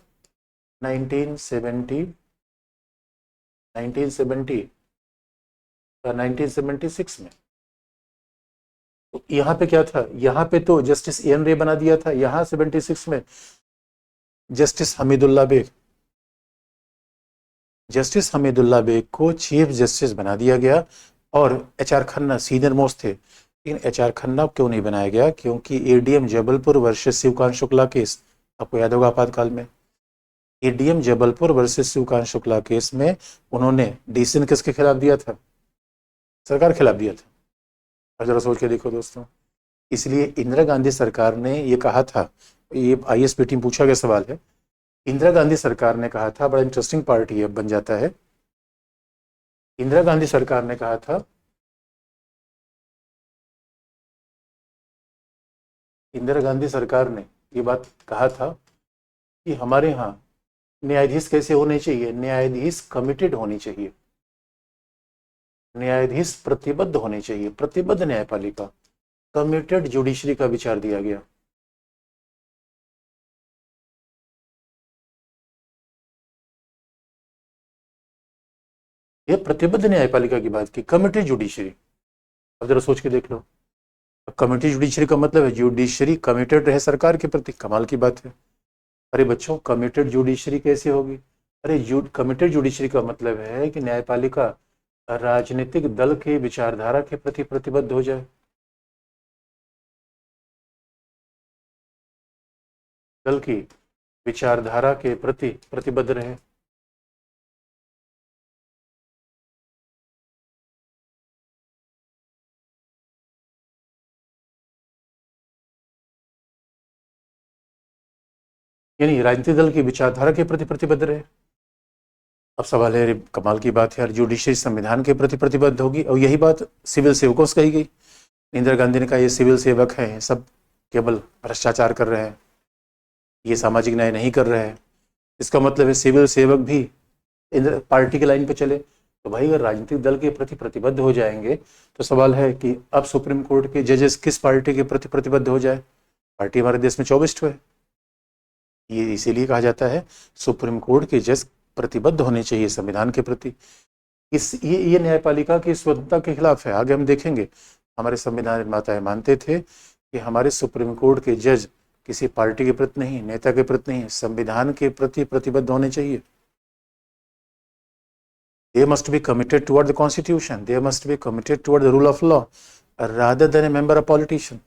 Speaker 1: 1976 में। तो यहाँ पे क्या था, यहाँ पे तो जस्टिस ए एन रे बना दिया था, यहाँ 76 में जस्टिस हमीदुल्ला बेग को चीफ जस्टिस बना दिया गया। और H R Khanna senior most थे, लेकिन एच आर खन्ना क्यों नहीं बनाया गया? क्योंकि ADM Jabalpur versus Shivkant Shukla case, आपको याद होगा आपातकाल में ADM Jabalpur versus Shivkant Shukla case में उन्होंने डिसीजन किसके खिलाफ दिया था? सरकार खिलाफ दिया था। और जरा सोच के देखो दोस्तों, इसलिए इंदिरा गांधी सरकार ने ये कहा था, ये आईएएस में पूछा गया सवाल है, इंदिरा गांधी सरकार ने कहा था, बड़ा इंटरेस्टिंग पार्ट ये बन जाता है। इंदिरा गांधी सरकार ने कहा था, इंदिरा गांधी सरकार ने ये बात कहा था कि हमारे यहाँ न्यायाधीश कैसे होने चाहिए? न्यायाधीश कमिटेड होनी चाहिए, न्यायाधीश प्रतिबद्ध होने चाहिए, प्रतिबद्ध न्यायपालिका, कमिटेड जुडिशरी का विचार दिया गया। ये प्रतिबद्ध न्यायपालिका की बात की, कमिटेड जुडिशरी। अब जरा सोच के देख लो, कमिटेड जुडिशरी का मतलब है जुडिशरी कमिटेड रहे सरकार के प्रति। कमाल की बात है। अरे बच्चों कमिटेड जुडिशरी कैसे होगी? अरे कमिटेड जुडिशरी का मतलब है कि न्यायपालिका राजनीतिक दल के विचारधारा के प्रति प्रतिबद्ध हो जाए, दल की विचारधारा के प्रति प्रतिबद्ध रहे। यानी राजनीतिक दल की विचारधारा के प्रति प्रतिबद्ध रहे। अब सवाल है, कमाल की बात है यार, जुडिशरी संविधान के प्रति प्रतिबद्ध होगी, और यही बात सिविल सेवकों से कही गई। इंदिरा गांधी ने कहा ये सिविल सेवक हैं, सब केवल भ्रष्टाचार कर रहे हैं, ये सामाजिक न्याय नहीं कर रहे हैं। इसका मतलब है सिविल सेवक भी पार्टी के लाइन पे चले। तो भाई अगर राजनीतिक दल के प्रति प्रतिबद्ध हो जाएंगे तो सवाल है कि अब सुप्रीम कोर्ट के जजेस किस पार्टी के प्रति प्रतिबद्ध हो जाए? पार्टी हमारे देश में 24 है। ये इसीलिए कहा जाता है सुप्रीम कोर्ट के जज प्रतिबद्ध होने चाहिए संविधान के प्रति। ये न्यायपालिका की स्वतंत्रता के खिलाफ है। आगे हम देखेंगे, हमारे संविधान निर्माता मानते थे कि हमारे सुप्रीम कोर्ट के जज किसी पार्टी के प्रति नहीं, नेता के प्रति नहीं, संविधान के प्रति प्रतिबद्ध होने चाहिए। They must be committed toward the constitution, they must be committed toward the rule of law, rather than a member of politician,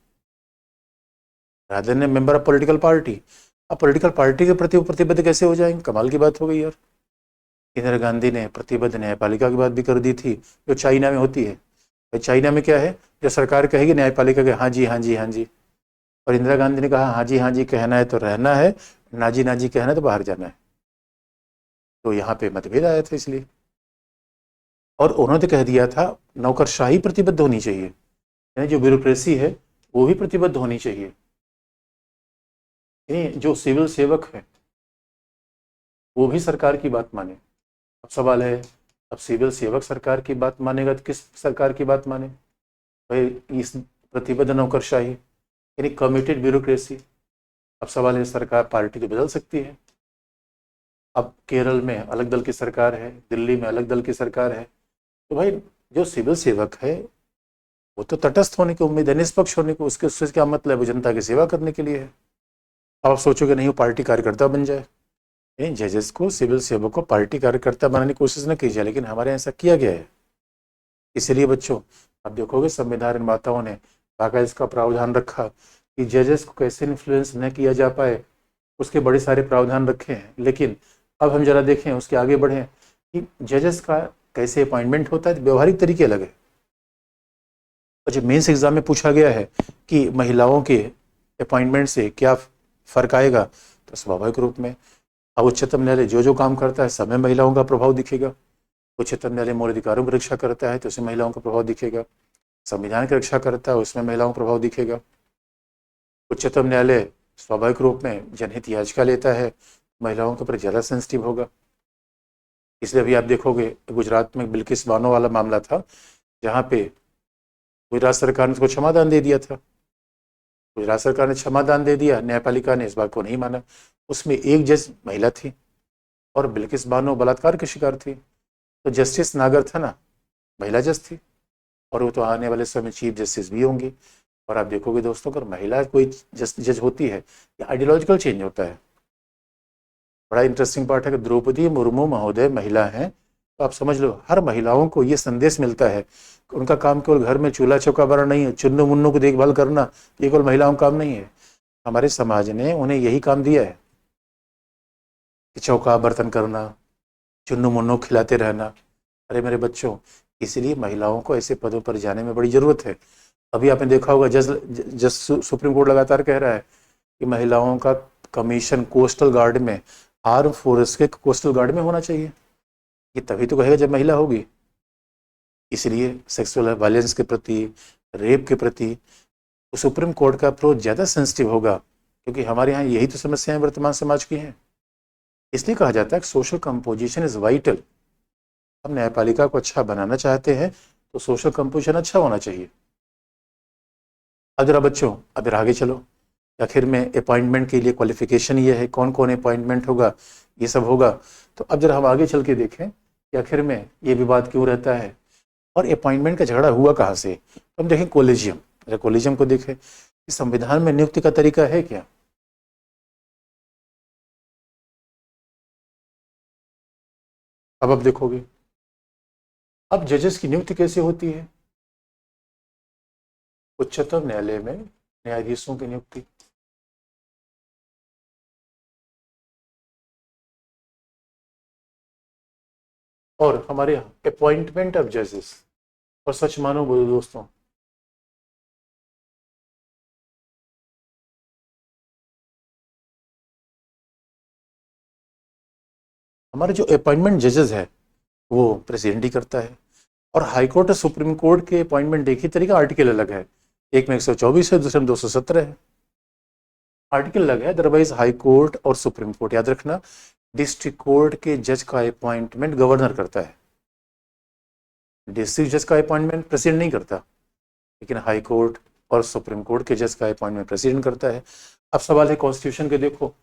Speaker 1: rather than a member of political party। अब पॉलिटिकल पार्टी के प्रति वो प्रतिबद्ध कैसे हो जाएंगे? कमाल की बात हो गई यार। इंदिरा गांधी ने प्रतिबद्ध न्यायपालिका की बात भी कर दी थी, जो चाइना में होती है। चाइना में क्या है, जो सरकार कहेगी न्यायपालिका के हाँ जी हाँ जी हाँ जी, और इंदिरा गांधी ने कहा हाँ जी कहना है तो रहना है, ना जी कहना है तो बाहर जाना है। तो यहाँ पे मतभेद आया था इसलिए, और उन्होंने कह दिया था नौकरशाही प्रतिबद्ध होनी चाहिए, यानी जो ब्यूरोक्रेसी है वो भी प्रतिबद्ध होनी चाहिए, यानी जो सिविल सेवक है वो भी सरकार की बात माने। अब सवाल है, अब सिविल सेवक सरकार की बात मानेगा तो किस सरकार की बात माने भाई? इस प्रतिबद्ध नौकरशाही यानी कमिटेड ब्यूरोक्रेसी। अब सवाल है, सरकार पार्टी तो बदल सकती है। अब केरल में अलग दल की सरकार है, दिल्ली में अलग दल की सरकार है, तो भाई जो सिविल सेवक है वो तो तटस्थ होने की उम्मीद है, निष्पक्ष होने को, उससे क्या मतलब, वो जनता की सेवा करने के लिए है। अब आप सोचोगे नहीं वो पार्टी कार्यकर्ता बन जाए, नहीं, जजेस को, सिविल सेवक को पार्टी कार्यकर्ता बनाने की कोशिश न की जाए, लेकिन हमारे यहाँ ऐसा किया गया है। इसलिए बच्चों आप देखोगे संविधान निर्माताओं ने बाकायदा इसका प्रावधान रखा कि जजेस को कैसे इन्फ्लुएंस न किया जा पाए, उसके बड़े सारे प्रावधान रखे हैं। लेकिन अब हम जरा देखें, उसके आगे बढ़ें कि जजेस का कैसे अपॉइंटमेंट होता है, व्यवहारिक तरीके अलग है। और जब मेंस एग्जाम में पूछा गया है कि महिलाओं के अपॉइंटमेंट से क्या फर्क आएगा, तो स्वाभाविक रूप में अब उच्चतम न्यायालय जो काम करता है सब में महिलाओं का प्रभाव दिखेगा। उच्चतम न्यायालय मौलिक अधिकारों की रक्षा करता है तो उसमें महिलाओं का प्रभाव दिखेगा। संविधान की रक्षा करता है उसमें महिलाओं का प्रभाव दिखेगा। उच्चतम न्यायालय स्वाभाविक रूप में जनहित याचिका लेता है, महिलाओं के ऊपर ज़्यादा सेंसिटिव होगा। इसलिए अभी आप देखोगे गुजरात में बिल्किस बानो वाला मामला था, जहाँ पे गुजरात सरकार ने उसको क्षमादान दे दिया था। गुजरात सरकार ने क्षमादान दे दिया, न्यायपालिका ने इस बात को नहीं माना। उसमें एक जज महिला थी और बिल्किस बानो बलात्कार की शिकार थी, तो जस्टिस नागरथना महिला जज थी, और वो तो आने वाले समय में चीफ जस्टिस भी होंगी। और आप देखोगे दोस्तों, अगर महिला कोई जज होती है, या आइडियोलॉजिकल चेंज होता है। बड़ा इंटरेस्टिंग पार्ट है कि द्रौपदी मुर्मू महोदय महिला हैं, तो आप समझ लो हर महिलाओं को ये संदेश मिलता है कि उनका काम केवल घर में चूल्हा चौका बनाना नहीं है, चुन्नू मुन्नू को देखभाल करना ये केवल महिलाओं का काम नहीं है। हमारे समाज ने उन्हें यही काम दिया है कि चौका बर्तन करना, चुन्नू मुन्नू खिलाते रहना। अरे मेरे बच्चों, इसलिए महिलाओं को ऐसे पदों पर जाने में बड़ी ज़रूरत है। अभी आपने देखा होगा जज सुप्रीम कोर्ट लगातार कह रहा है कि महिलाओं का कमीशन कोस्टल गार्ड में, आर्म फोर्स के कोस्टल गार्ड में होना चाहिए। ये तभी तो कहेगा जब महिला होगी। इसलिए सेक्सुअल वायलेंस के प्रति, रेप के प्रति सुप्रीम कोर्ट का अप्रोच ज़्यादा सेंसिटिव होगा, क्योंकि हमारे यहाँ यही तो समस्याएं वर्तमान समाज की हैं। इसलिए कहा जाता है कि सोशल कंपोजिशन इज वाइटल। हम न्यायपालिका को अच्छा बनाना चाहते हैं तो सोशल कंपोजिशन अच्छा होना चाहिए। अब जरा बच्चों अब आगे चलो, आखिर में अपॉइंटमेंट के लिए क्वालिफिकेशन ये है, कौन कौन अपॉइंटमेंट होगा, ये सब होगा। तो अब जरा हम आगे चल के देखें कि आखिर में ये विवाद क्यों रहता है और अपॉइंटमेंट का झगड़ा हुआ कहाँ से। तो हम देखें कोलेजियम, अगर कोलेजियम को देखें कि संविधान में नियुक्ति का तरीका है क्या। अब आप देखोगे अब जजेस की नियुक्ति कैसे होती है। उच्चतम न्यायालय में न्यायाधीशों की नियुक्ति, और हमारे अपॉइंटमेंट ऑफ जजेस। और सच मानो बोलो दोस्तों, हमारे जो अपॉइंटमेंट जजेस है वो प्रेसिडेंट ही करता है। और हाई कोर्ट और सुप्रीम कोर्ट के अपॉइंटमेंट एक ही तरीका, आर्टिकल अलग है, एक में 124 है, दूसरे में 217 है। आर्टिकल अलग है, अदरवाइज हाई कोर्ट और सुप्रीम कोर्ट, याद रखना, डिस्ट्रिक्ट कोर्ट के जज का अपॉइंटमेंट गवर्नर करता है। डिस्ट्रिक्ट जज का अपॉइंटमेंट प्रेसिडेंट नहीं करता, लेकिन हाई कोर्ट और सुप्रीम कोर्ट के जज का अपॉइंटमेंट प्रेसिडेंट करता है। अब सवाल है कॉन्स्टिट्यूशन के, देखो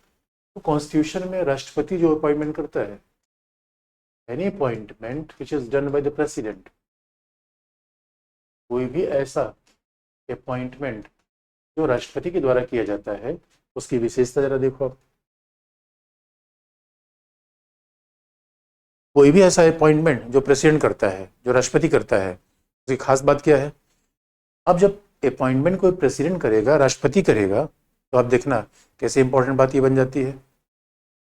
Speaker 1: तो कॉन्स्टिट्यूशन में राष्ट्रपति जो अपॉइंटमेंट करता है, any appointment which is done by the president, कोई भी ऐसा अपॉइंटमेंट जो राष्ट्रपति के द्वारा किया जाता है, उसकी विशेषता जरा देखो आप। कोई भी ऐसा अपॉइंटमेंट जो प्रेसिडेंट करता है, जो राष्ट्रपति करता है, उसकी खास बात क्या है, अब जब अपॉइंटमेंट कोई प्रेसिडेंट करेगा, राष्ट्रपति करेगा, तो आप देखना कैसे इंपॉर्टेंट बात ये बन जाती है।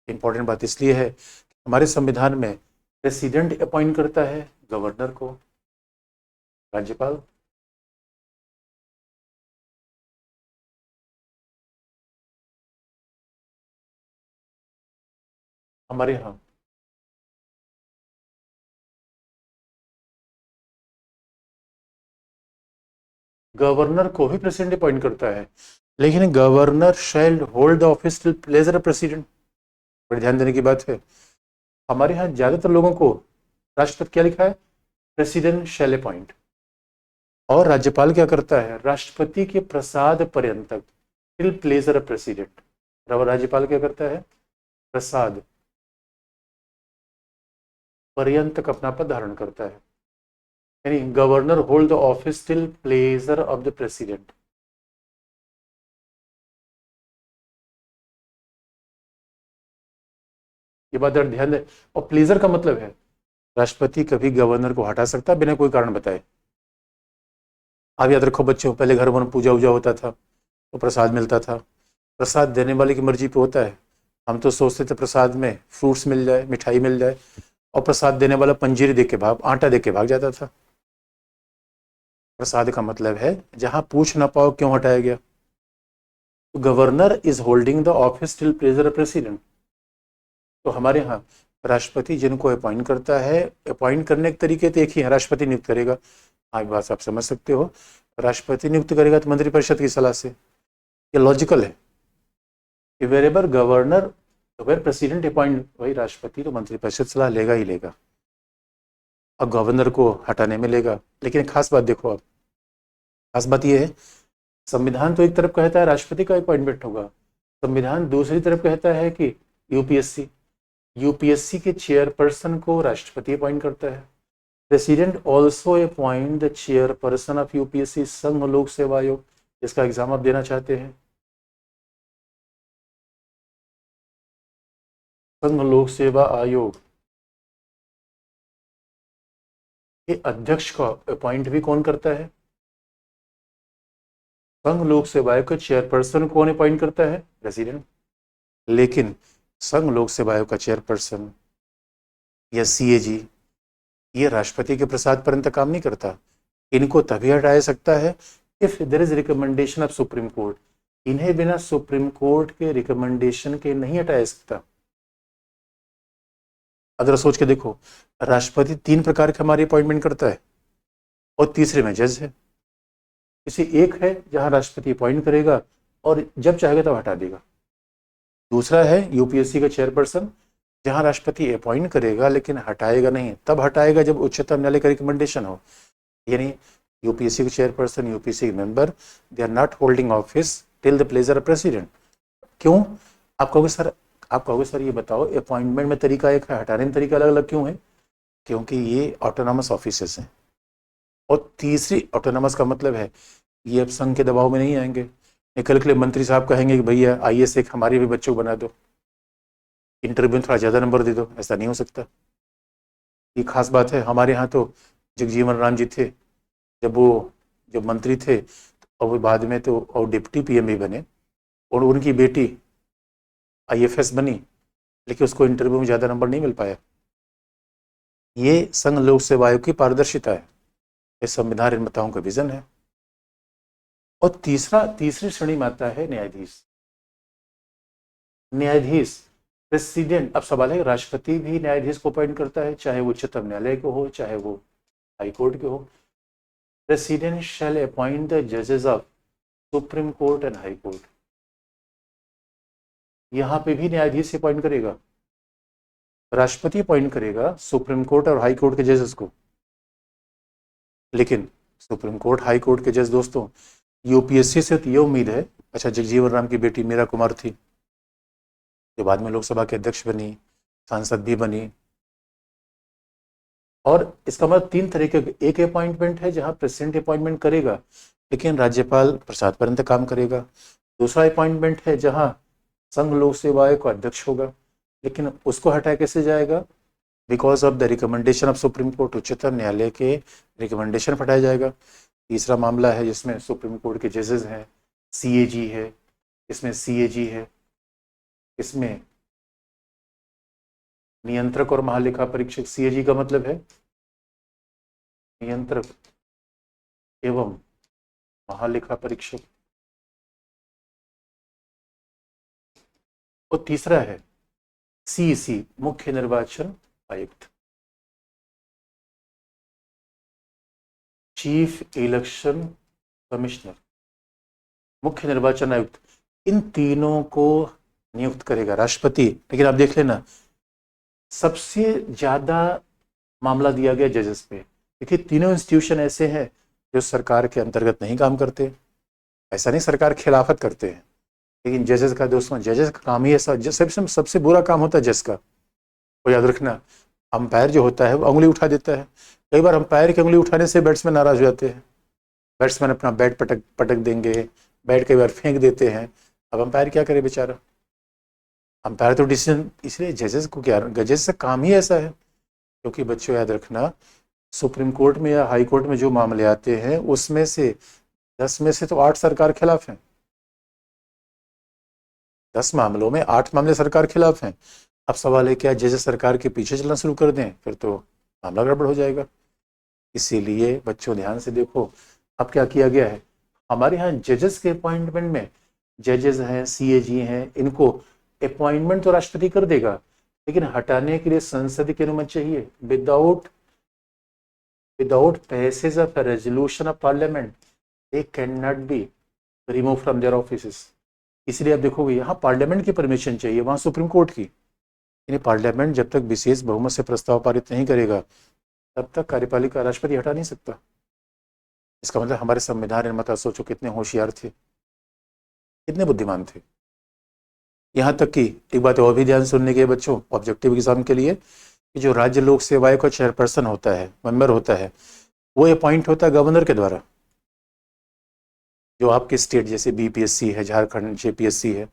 Speaker 1: इंपॉर्टेंट बात इसलिए है कि हमारे संविधान में प्रेसिडेंट अपॉइंट करता है गवर्नर को, राज्यपाल। हमारे यहाँ गवर्नर को भी प्रेसिडेंट अपॉइंट करता है, लेकिन governor shall hold the office till pleasure of president. बड़े ध्यान देने की बात है, हमारे यहाँ ज्यादातर लोगों को राष्ट्रपति क्या लिखा है, प्रेसिडेंट शैल अपॉइंट, और राज्यपाल क्या करता है, राष्ट्रपति के प्रसाद पर्यंत तक, टिल प्लेजर ऑफ प्रेसिडेंट। राज्यपाल क्या करता है, प्रसाद पर्यंत तक अपना पद धारण करता है, यानी governor hold the office till pleasure of the president. ये बात ध्यान दे। और प्लेजर का मतलब है राष्ट्रपति कभी गवर्नर को हटा सकता है बिना कोई कारण बताए। आप याद रखो बच्चों, पहले घर में पूजा वूजा होता था तो प्रसाद मिलता था, प्रसाद देने वाले की मर्जी पे होता है। हम तो सोचते थे प्रसाद में फ्रूट्स मिल जाए, मिठाई मिल जाए, और प्रसाद देने वाला पंजीरी दे के भाग, आटा दे के भाग जाता था। प्रसाद का मतलब है जहां पूछ ना पाओ क्यों हटाया गया। तो governor is holding the office till pleasure of president. तो हमारे यहाँ राष्ट्रपति जिनको अपॉइंट करता है, अपॉइंट करने के तरीके तो एक ही है, राष्ट्रपति नियुक्त करेगा। हाँ, बात आप समझ सकते हो, राष्ट्रपति नियुक्त करेगा तो मंत्रिपरिषद की सलाह से। ये लॉजिकल है कि wherever governor where president appoint, वही राष्ट्रपति तो मंत्रिपरिषद सलाह लेगा ही लेगा, अब गवर्नर को हटाने में लेगा। लेकिन खास बात देखो, अब खास बात ये है, संविधान तो एक तरफ कहता है राष्ट्रपति का अपॉइंटमेंट होगा, संविधान दूसरी तरफ कहता है कि यूपीएससी के चेयरपर्सन को राष्ट्रपति अपॉइंट करता है। President also appoint the chairperson of UPSC, संघ लोक सेवा आयोग। इसका एग्जाम आप देना चाहते हैं, संघ लोक सेवा आयोग के अध्यक्ष का अपॉइंट भी कौन करता है, संघ लोक सेवा आयोग के चेयरपर्सन कौन अपॉइंट करता है, प्रेसिडेंट। लेकिन संघ लोक सेवा आयोग का चेयरपर्सन या सीएजी ये राष्ट्रपति के प्रसाद पर्यंत काम नहीं करता। इनको तभी हटाया सकता है if there is recommendation of supreme court. इन्हें बिना सुप्रीम कोर्ट के रिकमेंडेशन के नहीं हटाया सकता। अगर सोच के देखो, राष्ट्रपति 3 प्रकार के हमारी अपॉइंटमेंट करता है और तीसरे में जज है। किसी एक है जहां राष्ट्रपति अपॉइंट करेगा और जब चाहेगा तब हटा देगा। दूसरा है यूपीएससी का चेयरपर्सन, जहां राष्ट्रपति अपॉइंट करेगा लेकिन हटाएगा नहीं, तब हटाएगा जब उच्चतम न्यायालय का रिकमेंडेशन हो। यानी यूपीएससी के चेयरपर्सन, यूपीएससी के member, they are not holding office till the pleasure of president. क्यों? आप कहोगे सर ये बताओ, अपॉइंटमेंट में तरीका एक है, हटाने में तरीका अलग अलग क्यों है? क्योंकि ये ऑटोनॉमस ऑफिसेस हैं। और तीसरी, ऑटोनॉमस का मतलब है ये अब संघ के दबाव में नहीं आएंगे। कल के लिए मंत्री साहब कहेंगे कि भैया आईएएस एक हमारे भी बच्चों को बना दो, इंटरव्यू में थोड़ा ज़्यादा नंबर दे दो, ऐसा नहीं हो सकता। ये खास बात है। हमारे यहाँ तो जगजीवन राम जी थे, जब मंत्री थे, और वो बाद में तो और डिप्टी पीएम भी बने, और उनकी बेटी आईएफएस बनी, लेकिन उसको इंटरव्यू में ज़्यादा नंबर नहीं मिल पाया। ये संघ लोक सेवा आयोग की पारदर्शिता है, ये संविधान निर्माताओं का विजन है। और तीसरी श्रेणी में आता है न्यायाधीश। प्रेसिडेंट, अब सवाल है राष्ट्रपति भी न्यायाधीश को अपॉइंट करता है, चाहे वो उच्चतम न्यायालय को हो, चाहे वो हाई कोर्ट के हो। प्रेसिडेंट शैल अपॉइंट द जजेस of supreme court and high court. यहां पे भी न्यायाधीश अपॉइंट करेगा, राष्ट्रपति अपॉइंट करेगा सुप्रीम कोर्ट और हाई कोर्ट के जजेस को। लेकिन सुप्रीम कोर्ट, हाई कोर्ट के जज दोस्तों, यूपीएससी से तो ये उम्मीद है, अच्छा जगजीवन राम की बेटी मीरा कुमार थी, जो बाद में लोकसभा के अध्यक्ष बनी, सांसद भी बनी। और इसका मतलब 3 तरह के, एक अपॉइंटमेंट है जहां प्रेसिडेंट अपॉइंटमेंट करेगा लेकिन राज्यपाल प्रसाद पर्यंत काम करेगा। दूसरा अपॉइंटमेंट है जहां संघ लोक सेवा आयोग का अध्यक्ष होगा, लेकिन उसको हटाया कैसे जाएगा, because of the recommendation of supreme court, उच्चतम न्यायालय के रिकमेंडेशन हटाया जाएगा। तीसरा मामला है जिसमें सुप्रीम कोर्ट के जजेस हैं, सीएजी है, इसमें सीएजी है, इसमें नियंत्रक और महालेखा परीक्षक। सीएजी का मतलब है नियंत्रक एवं महालेखा परीक्षक। और तीसरा है सीईसी, मुख्य निर्वाचन आयुक्त, चीफ इलेक्शन कमिश्नर, मुख्य निर्वाचन आयुक्त। इन तीनों को नियुक्त करेगा राष्ट्रपति। लेकिन आप देख लेना, सबसे ज्यादा मामला दिया गया जजेस पे। देखिए, तीनों इंस्टीट्यूशन ऐसे हैं जो सरकार के अंतर्गत नहीं काम करते। ऐसा नहीं सरकार खिलाफत करते हैं, लेकिन जजेस का दोस्तों, जजेस का काम ही ऐसा, सबसे बुरा काम होता है जज का। तो याद रखना, अंपायर जो होता है वो उंगली उठा देता है। कई बार अंपायर की उंगली उठाने से बैट्समैन नाराज हो जाते हैं, बैट्समैन अपना बैट पटक पटक देंगे, बैट कई बार फेंक देते हैं। अब अंपायर क्या करे बेचारा, अंपायर तो डिसीजन। इसलिए जजेस को क्या, जजेस का काम ही ऐसा है। क्योंकि बच्चों याद रखना, सुप्रीम कोर्ट में या हाई कोर्ट में जो मामले आते हैं उसमें से 10 में से तो 8 सरकार खिलाफ हैं। 10 मामलों में 8 मामले सरकार खिलाफ हैं। अब सवाल है क्या जजेस सरकार के पीछे चलना शुरू कर दें, फिर तो मामला गड़बड़ हो जाएगा। इसीलिए बच्चों ध्यान से देखो, अब क्या किया गया है हमारे यहाँ जजेस के अपॉइंटमेंट में। जजेस हैं, सीएजी हैं, इनको अपॉइंटमेंट तो राष्ट्रपति कर देगा, लेकिन हटाने के लिए संसद की अनुमति चाहिए। Without passage of resolution of parliament they can not be remove from their offices. इसलिए आप देखोगे यहाँ पार्लियामेंट की परमिशन चाहिए, वहां सुप्रीम कोर्ट की। यानी पार्लियामेंट जब तक विशेष बहुमत से प्रस्ताव पारित नहीं करेगा तब तक कार्यपालिका राष्ट्रपति हटा नहीं सकता। इसका मतलब हमारे संविधान निर्माता सोचो कितने होशियार थे, कितने बुद्धिमान थे। यहाँ तक कि एक बात और भी ध्यान सुनने के बच्चों, ऑब्जेक्टिव एग्जाम के लिए, कि जो राज्य लोक सेवा आयोग का चेयरपर्सन होता है, मेंबर होता है, वो अपॉइंट होता है गवर्नर के द्वारा। जो आपके स्टेट जैसे बीपीएससी है, झारखंड जेपीएससी है,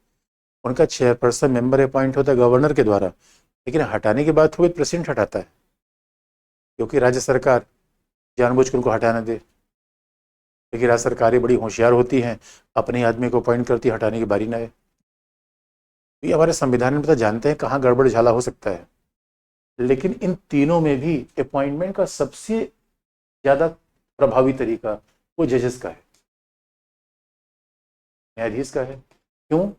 Speaker 1: उनका चेयरपर्सन मेंबर अपॉइंट होता है गवर्नर के द्वारा। लेकिन हटाने की बात हो तो प्रेसिडेंट हटाता है, क्योंकि राज्य सरकार जानबूझ कर उनको हटाना दे। लेकिन राज्य सरकारें बड़ी होशियार होती हैं, अपने आदमी को अपॉइंट करती, हटाने की बारी ना आए। ये हमारे संविधान में पता जानते हैं कहाँ गड़बड़ झाला हो सकता है। लेकिन इन तीनों में भी अपॉइंटमेंट का सबसे ज्यादा प्रभावी तरीका वो जजेस का है, न्यायाधीश का है। क्यों?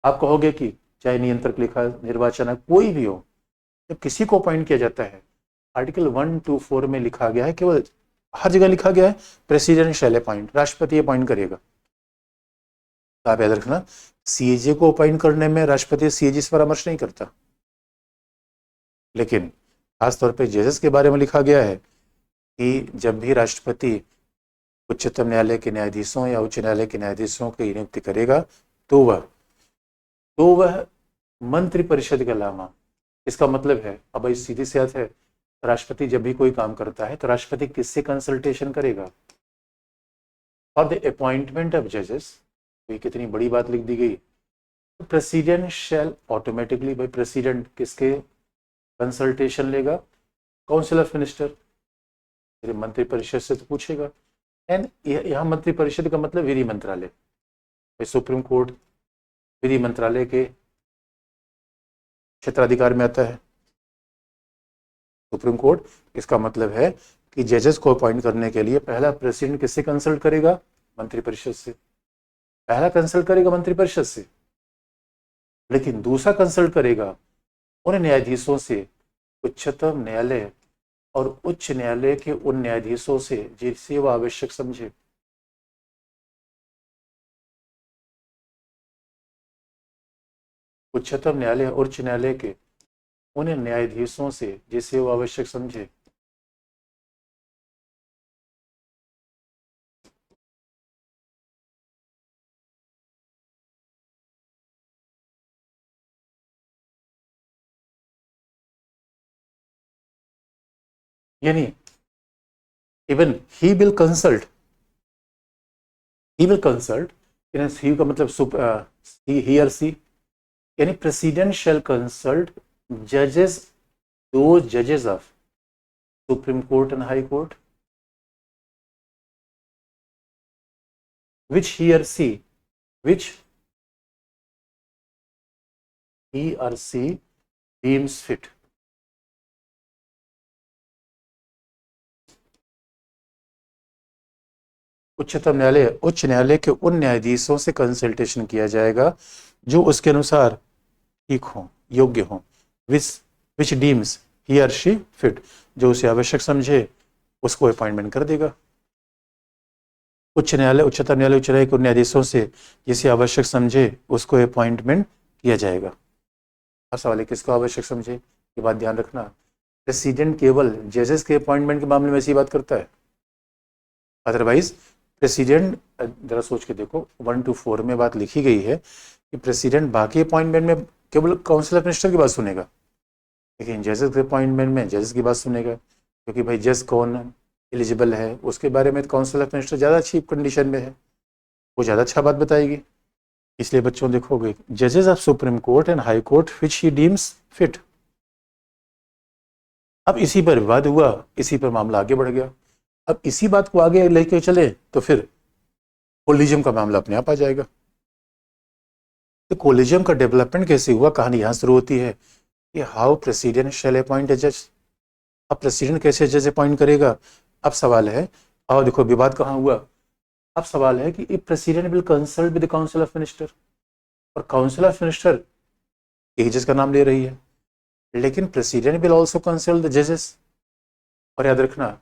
Speaker 1: आप कहोगे कि चाहे नियंत्रक लिखा, निर्वाचन कोई भी हो, जब किसी को अपॉइंट किया जाता है, आर्टिकल 124 में लिखा गया है, केवल हर जगह लिखा गया है प्रेसिडेंट शैल अपॉइंट, राष्ट्रपति अपॉइंट करेगा। तो आप याद रखना, सीएजी को अपॉइंट करने में राष्ट्रपति सीएजी से परामर्श नहीं करता। लेकिन खासतौर पे जजेस के बारे में लिखा गया है कि जब भी राष्ट्रपति उच्चतम न्यायालय के न्यायाधीशों या उच्च न्यायालय के न्यायाधीशों की नियुक्ति करेगा तो वह मंत्रिपरिषद के अलावा, इसका मतलब है, अब भाई सीधी सी बात है, राष्ट्रपति जब भी कोई काम करता है तो राष्ट्रपति किससे कंसल्टेशन करेगा? फॉर द अपॉइंटमेंट ऑफ जजेस। ये कितनी बड़ी बात लिख दी गई। प्रेसिडेंट शैल ऑटोमेटिकली, भाई प्रेसिडेंट किसके कंसल्टेशन लेगा? काउंसिल ऑफ मिनिस्टर, मंत्रिपरिषद से तो पूछेगा। एंड यहाँ मंत्रिपरिषद का मतलब विधि मंत्रालय, सुप्रीम कोर्ट विधि मंत्रालय के क्षेत्राधिकार में आता है सुप्रीम कोर्ट। इसका मतलब है कि जजेस को अपॉइंट करने के लिए पहला प्रेसिडेंट किससे कंसल्ट करेगा? मंत्रिपरिषद से। पहला कंसल्ट करेगा मंत्रिपरिषद से, लेकिन दूसरा कंसल्ट करेगा उन न्यायाधीशों से, उच्चतम न्यायालय और उच्च न्यायालय के उन न्यायाधीशों से जिसे वो आवश्यक समझे। उच्चतम न्यायालय और उच्च न्यायालय के उन न्यायाधीशों से जिसे वो आवश्यक समझे। यानी इवन ही विल कंसल्ट, ही का मतलब ही और सी, यानी प्रेसिडेंट शैल कंसल्ट जजेस, दो जजेस of supreme court and high court, which he or she which he or she deems fit. उच्च न्यायालय के उन न्यायाधीशों से कंसल्टेशन किया जाएगा जो उसके अनुसार ठीक हो, योग्य हो। विच डीम्स ही और शी फिट, जो उसे आवश्यक समझे उसको अपॉइंटमेंट कर देगा। उच्चतम न्यायालय उच्च न्यायालय के उन न्यायाधीशों से जिसे आवश्यक समझे उसको अपॉइंटमेंट किया जाएगा। हर सवाल है किसको आवश्यक समझे, ये बात ध्यान रखना। प्रेसिडेंट केवल जजेस के अपॉइंटमेंट के मामले में ऐसी बात करता है, अदरवाइज प्रेसिडेंट, जरा सोच के देखो 1 to 4 में बात लिखी गई है कि प्रेसिडेंट बाकी अपॉइंटमेंट में केवल काउंसिल ऑफ मिनिस्टर की बात सुनेगा, लेकिन जजेस के अपॉइंटमेंट में जजेस की बात सुनेगा, क्योंकि भाई जज कौन एलिजिबल है उसके बारे में काउंसिल ऑफ मिनिस्टर ज़्यादा अच्छी कंडीशन में है, वो ज़्यादा अच्छा बात बताएगी। इसलिए बच्चों देखोगे जजेस of supreme court and high court which he deems fit. अब इसी पर विवाद हुआ, इसी पर मामला आगे बढ़ गया। अब इसी बात को आगे लेके चले तो फिर कोलिजियम का मामला अपने आप आ जाएगा। तो कोलिजियम का डेवलपमेंट कैसे हुआ, कहानी यहाँ शुरू होती है कि हाउ प्रेसिडेंट शैल अपॉइंट ए जज। अब प्रेसिडेंट कैसे जज अपॉइंट करेगा। अब सवाल है, और देखो विवाद कहाँ हुआ। अब सवाल है कि if president will consult with the council of minister, और काउंसिल ऑफ मिनिस्टर एक जज का नाम ले रही है, लेकिन president will also consult the जजेस। और याद रखना,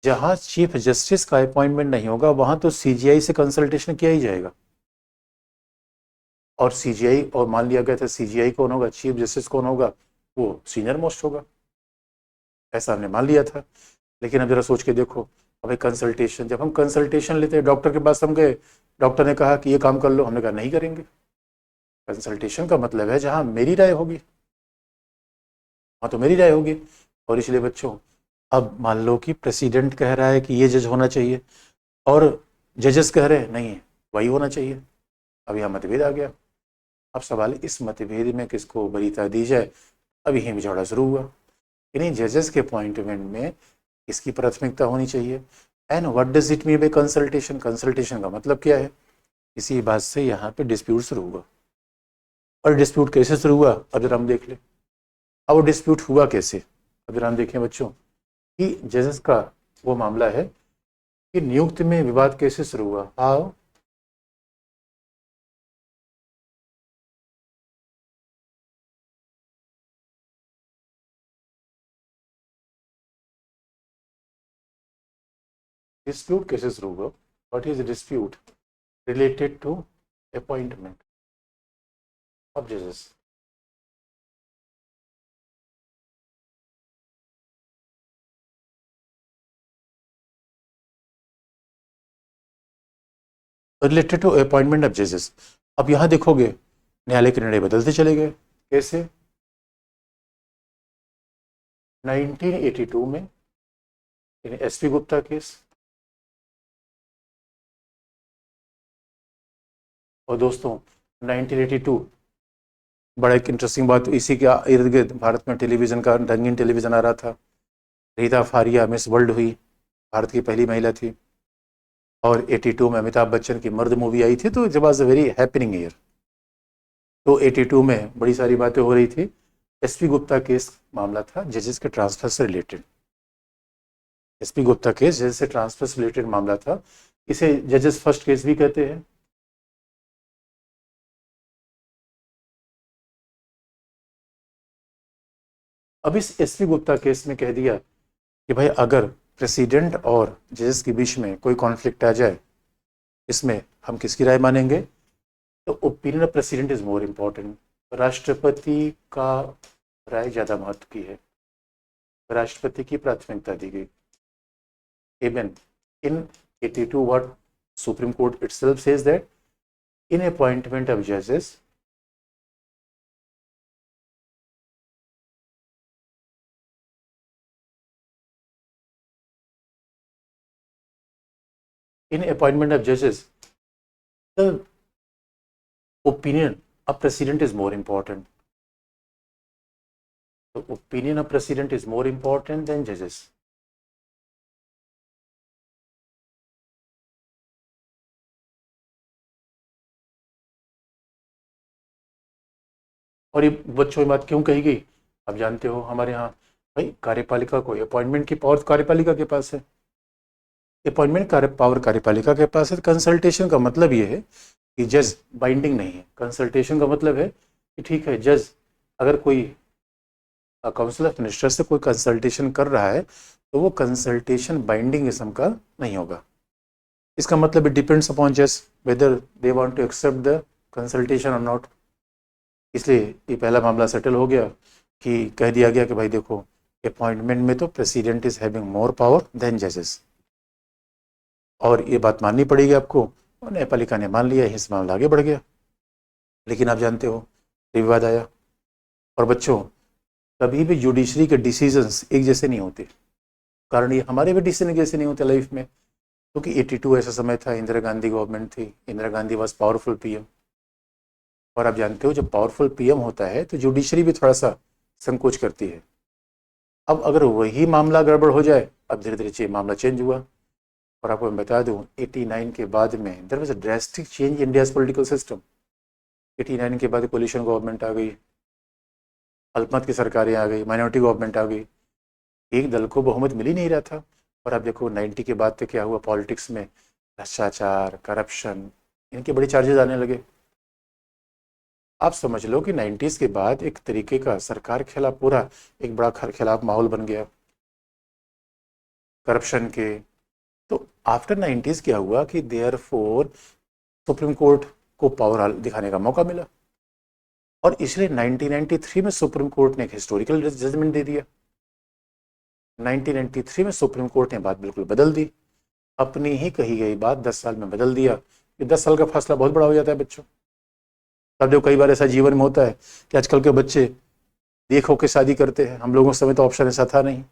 Speaker 1: जहां चीफ जस्टिस का अपॉइंटमेंट नहीं होगा वहां तो सीजीआई से कंसल्टेशन किया ही जाएगा। और सीजीआई, और मान लिया गया था सीजीआई कौन होगा, चीफ जस्टिस कौन होगा, वो सीनियर मोस्ट होगा, ऐसा हमने मान लिया था। लेकिन अब जरा सोच के देखो, अब कंसल्टेशन, जब हम कंसल्टेशन लेते हैं डॉक्टर के पास हम गए, डॉक्टर ने कहा कि ये काम कर लो, हमने कहा नहीं करेंगे। कंसल्टेशन का मतलब है जहां मेरी राय होगी, वहां तो मेरी राय होगी। और इसलिए बच्चों, अब मान लो कि प्रेसिडेंट कह रहा है कि ये जज होना चाहिए और जजेस कह रहे हैं नहीं वही होना चाहिए, अब यहाँ मतभेद आ गया। अब सवाल इस मतभेद में किसको वरीयता दी जाए, अब यही बिछौड़ा शुरू हुआ। यानी जजेस के अपॉइंटमेंट में किसकी प्राथमिकता होनी चाहिए। And what does it mean by consultation, consultation का मतलब क्या है, इसी बात से यहाँ पे डिस्प्यूट शुरू हुआ। और डिस्प्यूट कैसे शुरू हुआ, अब जरा हम देख लें। अब वो डिस्प्यूट हुआ कैसे, अब जरा हम देखें बच्चों कि जजेस का वो मामला है कि नियुक्ति में विवाद कैसे शुरू हुआ। हाउ dispute कैसे शुरू हुआ, what is dispute related to appointment of judges। Related to appointment of जजेस। अब यहाँ देखोगे न्यायालय के निर्णय बदलते चले गए। कैसे, 1982 में एसपी गुप्ता केस, और दोस्तों 1982 बड़ा एक इंटरेस्टिंग बात, इसी के इर्द गिर्द भारत में टेलीविज़न का रंगीन टेलीविज़न आ रहा था। रीता फारिया मिस वर्ल्ड हुई, भारत की पहली महिला थी। और 82 में अमिताभ बच्चन की मर्द मूवी आई थी, तो it was a very happening year. तो 82 में बड़ी सारी बातें हो रही थी। एसपी गुप्ता केस मामला था जजेस के ट्रांसफर से रिलेटेड। एसपी गुप्ता केस जजेस से ट्रांसफर से रिलेटेड मामला था, इसे जजेस फर्स्ट केस भी कहते हैं। अब इस एसपी गुप्ता केस में कह दिया कि भाई अगर प्रेसिडेंट और जजेस के बीच में कोई कॉन्फ्लिक्ट आ जाए, इसमें हम किसकी राय मानेंगे, तो opinion of president is more important. राष्ट्रपति का राय ज़्यादा महत्व की है, राष्ट्रपति की प्राथमिकता दी गई। Even in 82 what Supreme Court itself says that in appointment of judges, in appointment of judges, the opinion of president is more important. The opinion of president is more important than judges. और ये बच्चों की बात क्यों कही गई? आप जानते हो हमारे यहाँ भाई कार्यपालिका को अपॉइंटमेंट की पावर कार्यपालिका के पास है, अपॉइंटमेंट पावर कार्यपालिका के पास है। कंसल्टेशन का मतलब ये है कि जज बाइंडिंग नहीं है। कंसल्टेशन का मतलब है कि ठीक है, जज अगर कोई काउंसिल ऑफ मिनिस्टर से कोई कंसल्टेशन कर रहा है तो वो कंसल्टेशन बाइंडिंग किस्म का नहीं होगा। इसका मतलब इट डिपेंड्स अपॉन जज whether they want to accept the consultation और नॉट। इसलिए ये पहला मामला सेटल हो गया कि कह दिया गया कि भाई देखो, अपॉइंटमेंट में तो president is having more power than जजेस, और ये बात माननी पड़ेगी आपको। और न्यायपालिका ने मान लिया, इस मामला आगे बढ़ गया। लेकिन आप जानते हो विवाद आया। और बच्चों, कभी भी जुडिशरी के डिसीजंस एक जैसे नहीं होते, कारण ये हमारे भी डिसीजन जैसे नहीं होते लाइफ में, क्योंकि 82 ऐसा समय था, इंदिरा गांधी गवर्नमेंट थी, Indira Gandhi was powerful PM. और आप जानते हो जब पावरफुल पीएम होता है तो जुडिशरी भी थोड़ा सा संकोच करती है। अब अगर वही मामला गड़बड़ हो जाए, अब धीरे धीरे मामला चेंज हुआ। और आपको मैं बता दूं 89 के बाद में there was a drastic change India's political system. 89 के बाद कोलिशन गवर्नमेंट आ गई, अल्पमत की सरकारें आ गई, माइनॉरिटी गवर्नमेंट आ गई, एक दल को बहुमत मिल ही नहीं रहा था। और अब देखो 90 के बाद तो क्या हुआ, पॉलिटिक्स में भ्रष्टाचार, करप्शन, इनके बड़े चार्जेस आने लगे। आप समझ लो कि 90s के बाद एक तरीके का सरकार के खिलाफ पूरा एक बड़ा खिलाफ माहौल बन गया करप्शन के। तो आफ्टर 90s क्या हुआ कि देयरफॉर सुप्रीम कोर्ट को पावर दिखाने का मौका मिला, और इसलिए 1993 में सुप्रीम कोर्ट ने एक हिस्टोरिकल जजमेंट दे दिया। 1993 में सुप्रीम कोर्ट ने बात बिल्कुल बदल दी, अपनी ही कही गई बात 10 साल में बदल दिया। ये 10 साल का फासला बहुत बड़ा हो जाता है बच्चों। अब देखो कई बार ऐसा जीवन में होता है कि आजकल के बच्चे देखो के शादी करते हैं, हम लोगों के समय तो ऑप्शन ऐसा था नहीं।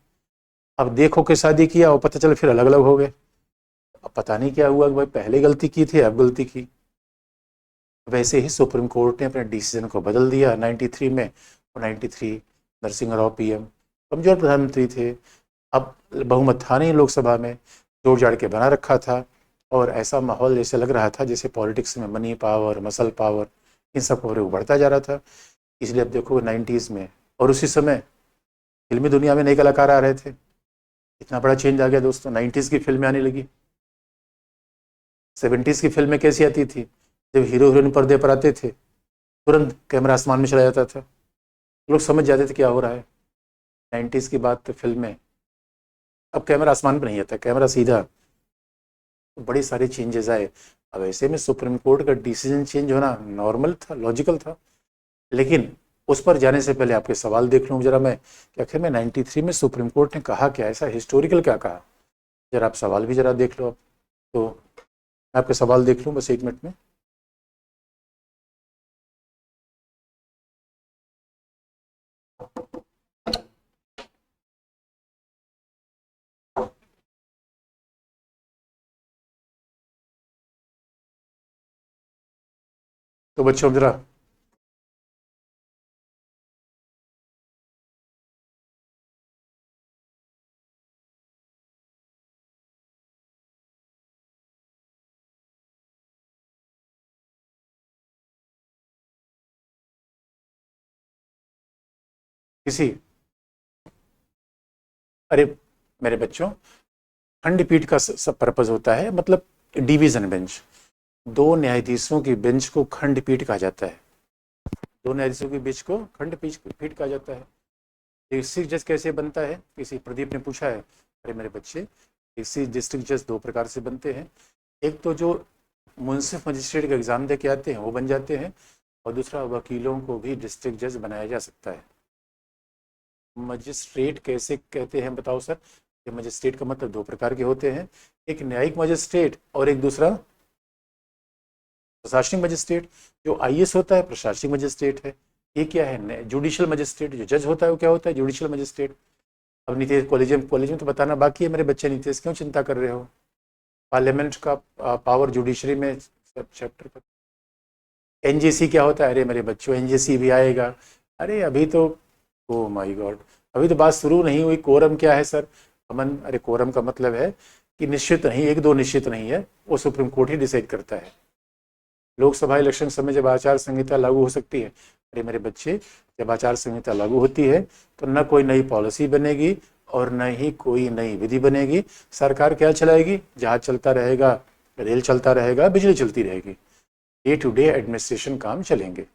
Speaker 1: अब देखो के शादी किया और पता चला फिर अलग अलग हो गए। अब पता नहीं क्या हुआ कि भाई पहले गलती की थी, अब गलती की। वैसे ही सुप्रीम कोर्ट ने अपने डिसीजन को बदल दिया 93 में। और 93 नरसिंह राव पीएम, कमजोर प्रधानमंत्री थे, अब बहुमत था नहीं लोकसभा में, जोड़ जाड़ के बना रखा था। और ऐसा माहौल जैसे लग रहा था जैसे पॉलिटिक्स में मनी पावर, मसल पावर, इन सब को बढ़ता जा रहा था। इसलिए अब देखो 90s में, और उसी समय फिल्मी दुनिया में नए कलाकार आ रहे थे। इतना बड़ा चेंज आ गया दोस्तों, 90s की फिल्में आने लगी। 70s की फिल्में कैसी आती थी, जब हीरो हीरोइन पर्दे पर आते थे तुरंत कैमरा आसमान में चला जाता था, लोग समझ जाते थे क्या हो रहा है। 90s की बात तो फिल्में, अब कैमरा आसमान पर नहीं आता, कैमरा सीधा। तो बड़ी सारे चेंजेस आए। अब ऐसे में सुप्रीम कोर्ट का डिसीजन चेंज होना नॉर्मल था, लॉजिकल था। लेकिन उस पर जाने से पहले आपके सवाल देख लूँ जरा मैं कि आखिर में 93 में सुप्रीम कोर्ट ने कहा क्या, ऐसा हिस्टोरिकल क्या कहा। जरा आप सवाल भी जरा देख लो। आप तो मैं आपके सवाल देख लूँ बस 1 मिनट में। तो बच्चों जरा किसी, अरे मेरे बच्चों, खंडपीठ का सब पर्पज होता है, मतलब डिवीजन बेंच। दो न्यायाधीशों की बेंच को खंडपीठ कहा जाता है। दो न्यायाधीशों की बेंच को खंडपीठ पीठ कहा जाता है। डिस्ट्रिक्ट जज कैसे बनता है, किसी प्रदीप ने पूछा है। अरे मेरे बच्चे, इसी डिस्ट्रिक्ट जज दो प्रकार से बनते हैं। एक तो जो मुंसिफ मजिस्ट्रेट का एग्जाम दे के आते हैं वो बन जाते हैं, और दूसरा वकीलों को भी डिस्ट्रिक्ट जज बनाया जा सकता है। मजिस्ट्रेट कैसे कहते हैं बताओ सर? ये मजिस्ट्रेट का मतलब दो प्रकार के होते हैं, एक न्यायिक मजिस्ट्रेट और एक दूसरा प्रशासनिक मजिस्ट्रेट। जो आईएएस होता है प्रशासनिक मजिस्ट्रेट है। ये क्या है, जुडिशियल मजिस्ट्रेट। जो जज होता है वो क्या होता है, जुडिशियल मजिस्ट्रेट। अब नीतीश कॉलेज में तो बताना बाकी है मेरे बच्चे, नीतीश क्यों चिंता कर रहे हो। पार्लियामेंट का पावर जुडिशरी में सब चैप्टर पर। एनजीसी क्या होता है, अरे मेरे बच्चों एनजीसी भी आएगा। अरे अभी तो, ओ माय गॉड, अभी तो बात शुरू नहीं हुई। कोरम क्या है सर? अमन, अरे कोरम का मतलब है कि निश्चित नहीं, एक दो निश्चित नहीं है, वो सुप्रीम कोर्ट ही डिसाइड करता है। लोकसभा इलेक्शन समय जब आचार संहिता लागू हो सकती है, अरे मेरे बच्चे, जब आचार संहिता लागू होती है तो न कोई नई पॉलिसी बनेगी और न ही कोई नई विधि बनेगी। सरकार क्या चलाएगी? जहाज चलता रहेगा, रेल चलता रहेगा, बिजली चलती रहेगी, डे टू डे एडमिनिस्ट्रेशन काम चलेंगे।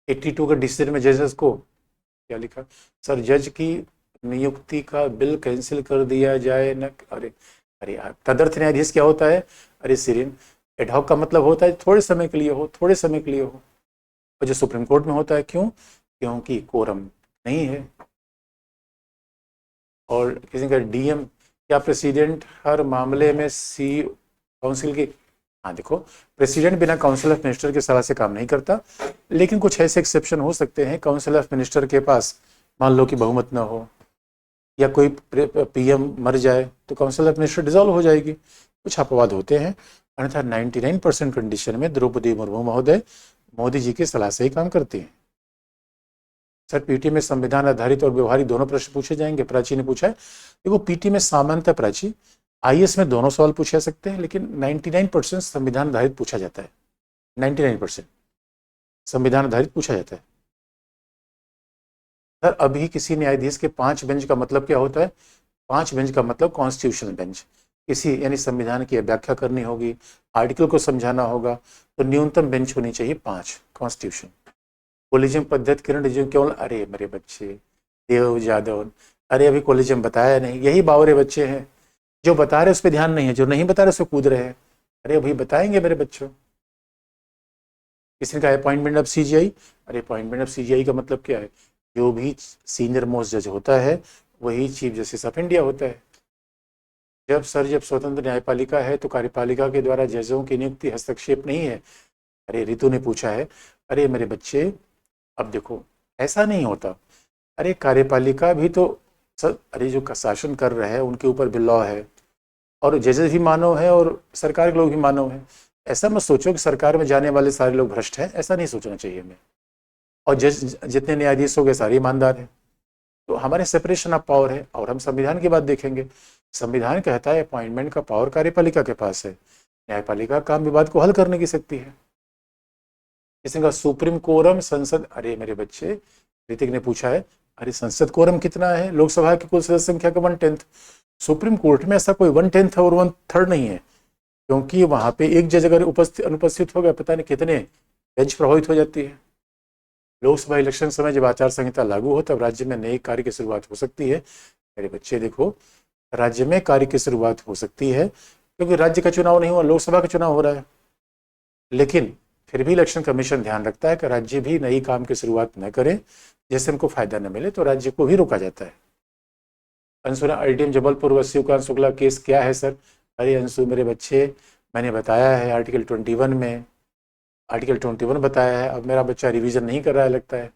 Speaker 1: 82 का डिसीजन में जजेस को क्या लिखा? सर, जज की नियुक्ति का बिल कैंसिल कर दिया जाए न। अरे अरे यार, तदर्थ न्यायाधीश क्या होता है? अरे सीरियन, एडहॉक का मतलब होता है थोड़े समय के लिए हो, थोड़े समय के लिए हो। और जो सुप्रीम कोर्ट में होता है, क्यों? क्योंकि कोरम नहीं है। और किसी का डीएम, क्या प्रेसिडेंट हर मामले में सी काउंसिल की? हाँ देखो, प्रेसिडेंट बिना काउंसिल ऑफ मिनिस्टर की सलाह से काम नहीं करता, लेकिन कुछ ऐसे एक्सेप्शन हो सकते हैं। काउंसिल ऑफ मिनिस्टर के पास मान लो कि बहुमत ना हो, या कोई पीएम मर जाए तो काउंसिल ऑफ मिनिस्टर डिसॉल्व हो जाएगी, कुछ अपवाद होते हैं। अन्यथा 99% कंडीशन में द्रौपदी मुर्मू महोदय मोदी जी की सलाह से ही काम करती हैं। सर, पीटी में संविधान आधारित और व्यवहारिक दोनों प्रश्न पूछे जाएंगे? प्राची ने पूछा है। देखो, पीटी में सामान्यतः प्राची, आईएएस में दोनों सवाल पूछे जा सकते हैं, लेकिन 99% संविधान आधारित पूछा जाता है। 99% संविधान आधारित पूछा जाता है। सर, अभी किसी न्यायाधीश के 5 बेंच का मतलब क्या होता है? 5 बेंच का मतलब कॉन्स्टिट्यूशनल बेंच। किसी यानी संविधान की व्याख्या करनी होगी, आर्टिकल को समझाना होगा, तो न्यूनतम बेंच होनी चाहिए 5 कॉन्स्टिट्यूशन। कोलिजियम पद्धति, किरण रिजिजू केवल, अरे मेरे बच्चे देव यादव, अरे अभी कोलिजियम बताया नहीं, यही बावरे बच्चे हैं, जो बता रहे उस पर ध्यान नहीं है, जो नहीं बता रहे उस पर कूद रहे हैं। अरे अभी बताएंगे मेरे बच्चों। किसी ने कहा अपॉइंटमेंट ऑफ सीजीआई, अरे अपॉइंटमेंट ऑफ सीजीआई का मतलब क्या है? जो भी सीनियर मोस्ट जज होता है वही चीफ जस्टिस ऑफ इंडिया होता है। जब स्वतंत्र न्यायपालिका है तो कार्यपालिका के द्वारा जजों की नियुक्ति हस्तक्षेप नहीं है। अरे रितु ने पूछा है। अरे मेरे बच्चे, अब देखो, ऐसा नहीं होता। अरे कार्यपालिका भी तो अरे जो शासन कर रहे हैं उनके ऊपर भी लॉ है, और जजेस भी मानव है और सरकार के लोग भी मानव है। ऐसा मत सोचो कि सरकार में जाने वाले सारे लोग भ्रष्ट हैं, ऐसा नहीं सोचना चाहिए हमें। और जज जितने न्यायाधीश हो गए सारे ईमानदार हैं। तो हमारे सेपरेशन ऑफ पावर है। और हम संविधान की बात देखेंगे, संविधान कहता है अपॉइंटमेंट का पावर कार्यपालिका के पास है, न्यायपालिका काम विवाद को हल करने की शक्ति है। किसी का सुप्रीम कोरम संसद, अरे मेरे बच्चे, ऋतिक ने पूछा है, अरे संसद कोरम कितना है? लोकसभा की कुल सदस्य संख्या का 1/10। सुप्रीम कोर्ट में ऐसा कोई 1/10 और 1/3 नहीं है, क्योंकि वहां पे एक जज अगर अनुपस्थित हो गया, पता नहीं कितने बेंच प्रभावित हो जाती है। लोकसभा इलेक्शन समय जब आचार संहिता लागू हो तब राज्य में नए कार्य की शुरुआत हो सकती है। मेरे बच्चे देखो, राज्य में कार्य की शुरुआत हो सकती है क्योंकि राज्य का चुनाव नहीं हुआ, लोकसभा का चुनाव हो रहा है। लेकिन फिर भी इलेक्शन कमीशन ध्यान रखता है कि राज्य भी नई काम की शुरुआत न करे, जैसे उनको फायदा न मिले तो राज्य को भी रोका जाता है। अंशु, आईटीएम जबलपुर व शिवकांत शुक्ला केस क्या है सर? अरे अंशु मेरे बच्चे, मैंने बताया है आर्टिकल 21 में, आर्टिकल 21 बताया है। अब मेरा बच्चा रिवीजन नहीं कर रहा है लगता है।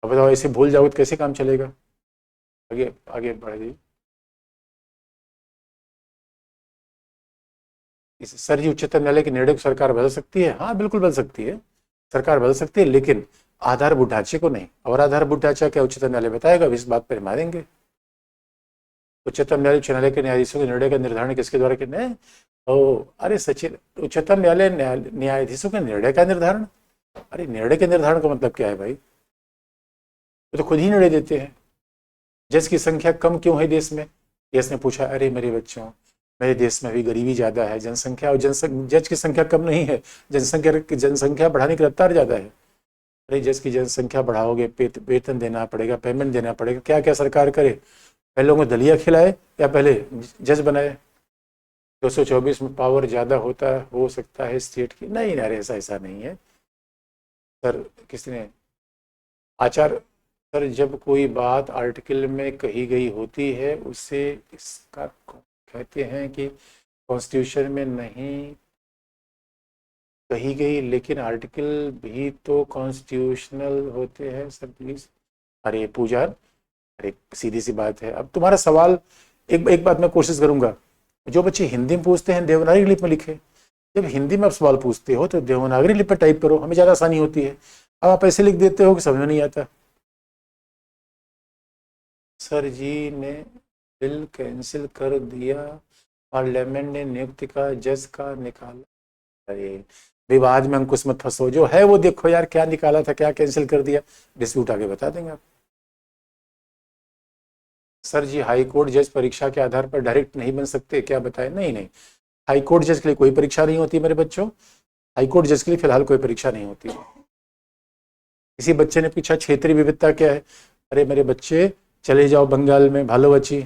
Speaker 1: अब बताओ, ऐसे भूल जाओ तो कैसे काम चलेगा? आगे आगे बढ़ जाइए। सर जी, उच्चतम न्यायालय के निर्णय को सरकार बदल सकती है? हाँ बिल्कुल बदल सकती है, सरकार बदल सकती है, लेकिन आधारभूत ढांचे को नहीं। और आधारभूत ढांचा क्या उच्चतम न्यायालय बताएगा, इस बात पर मारेंगे। उच्चतम न्यायालय उच्च न्यायालय के न्यायाधीशों के निर्णय का निर्धारण किसके द्वारा करना है? ओ अरे सचिन, उच्चतम न्यायालय न्यायाधीशों के निर्णय का निर्धारण? अरे निर्णय के निर्धारण का मतलब क्या है भाई? वो तो खुद ही निर्णय देते हैं। जज की संख्या कम क्यों है देश में? देश ने पूछा। अरे मेरे बच्चों, मेरे देश में अभी गरीबी ज्यादा है, जनसंख्या और जज की संख्या कम नहीं है, जनसंख्या बढ़ाने की रफ्तार ज्यादा है। अरे जज की जनसंख्या बढ़ाओगे, वेतन देना पड़ेगा, पेमेंट देना पड़ेगा, क्या क्या सरकार करे? पहले लोगों को दलिया खिलाए या पहले जज बनाए? 224 में पावर ज्यादा होता हो सकता है स्टेट की? नहीं, अरे ऐसा नहीं है सर। किसी ने आचार, सर जब कोई बात आर्टिकल में कही गई होती है उसे इसका कहते हैं कि कॉन्स्टिट्यूशन में नहीं कही गई, लेकिन आर्टिकल भी तो कॉन्स्टिट्यूशनल होते हैं सर प्लीज। अरे पूजा, अरे सीधी सी बात है। अब तुम्हारा सवाल, एक बात मैं कोशिश करूंगा, जो बच्चे हिंदी में पूछते हैं देवनागरी लिपि में लिखे। जब हिंदी में आप सवाल पूछते हो तो देवनागरी लिपि में टाइप करो, हमें ज़्यादा आसानी होती है। अब आप ऐसे लिख देते हो कि समझ में नहीं आता। सर जी ने बिल कैंसिल कर दिया, पार्लियामेंट ने नियुक्ति का जज का निकाला। अरे विवाद में अंकुश मत फंसो, जो है वो देखो यार, क्या निकाला था, क्या कैंसिल कर दिया, डिस्प्यूट आगे बता देंगे आप। सर जी हाई कोर्ट जज परीक्षा के आधार पर डायरेक्ट नहीं बन सकते, क्या बताएं? नहीं नहीं, हाई कोर्ट जज के लिए कोई परीक्षा नहीं होती मेरे बच्चों। हाई कोर्ट जज के लिए फिलहाल कोई परीक्षा नहीं होती। किसी बच्चे ने पूछा क्षेत्रीय विविधता क्या है, अरे मेरे बच्चे चले जाओ बंगाल में भालोवची,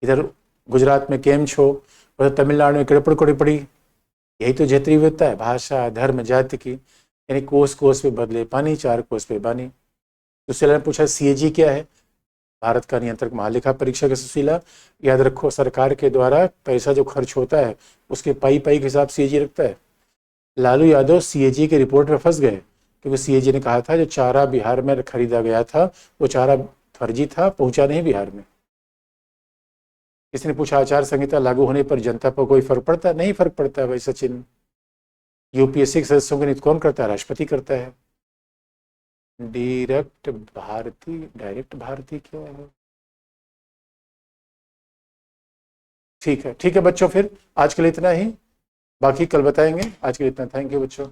Speaker 1: इधर गुजरात में केमछो, उधर तमिलनाडु में किड़पड़ कुड़पड़ी, यही तो क्षेत्रीय विविधता है, भाषा धर्म जाति की। यानी कोस कोस पे बदले पानी, चार कोस पे बानी। सुशीला ने पूछा सीएजी क्या है, भारत का नियंत्रक महालेखा परीक्षक है सुशीला। याद रखो सरकार के द्वारा पैसा जो खर्च होता है उसके पाई पाई के हिसाब सीएजी रखता है। लालू यादव सीएजी की रिपोर्ट में फंस गए, क्योंकि सीएजी ने कहा था जो चारा बिहार में खरीदा गया था वो चारा फर्जी था, पहुंचा नहीं बिहार में। किसी ने पूछा आचार संहिता लागू होने पर जनता पर कोई फर्क पड़ता है? नहीं फर्क पड़ता है भाई सचिन। यूपीएससी के सदस्यों की नियुक्ति कौन करता है? राष्ट्रपति करता है। डायरेक्ट भारती क्या है? ठीक है बच्चों, फिर आज के लिए इतना ही, बाकी कल बताएंगे। आज के लिए इतना, थैंक यू बच्चों।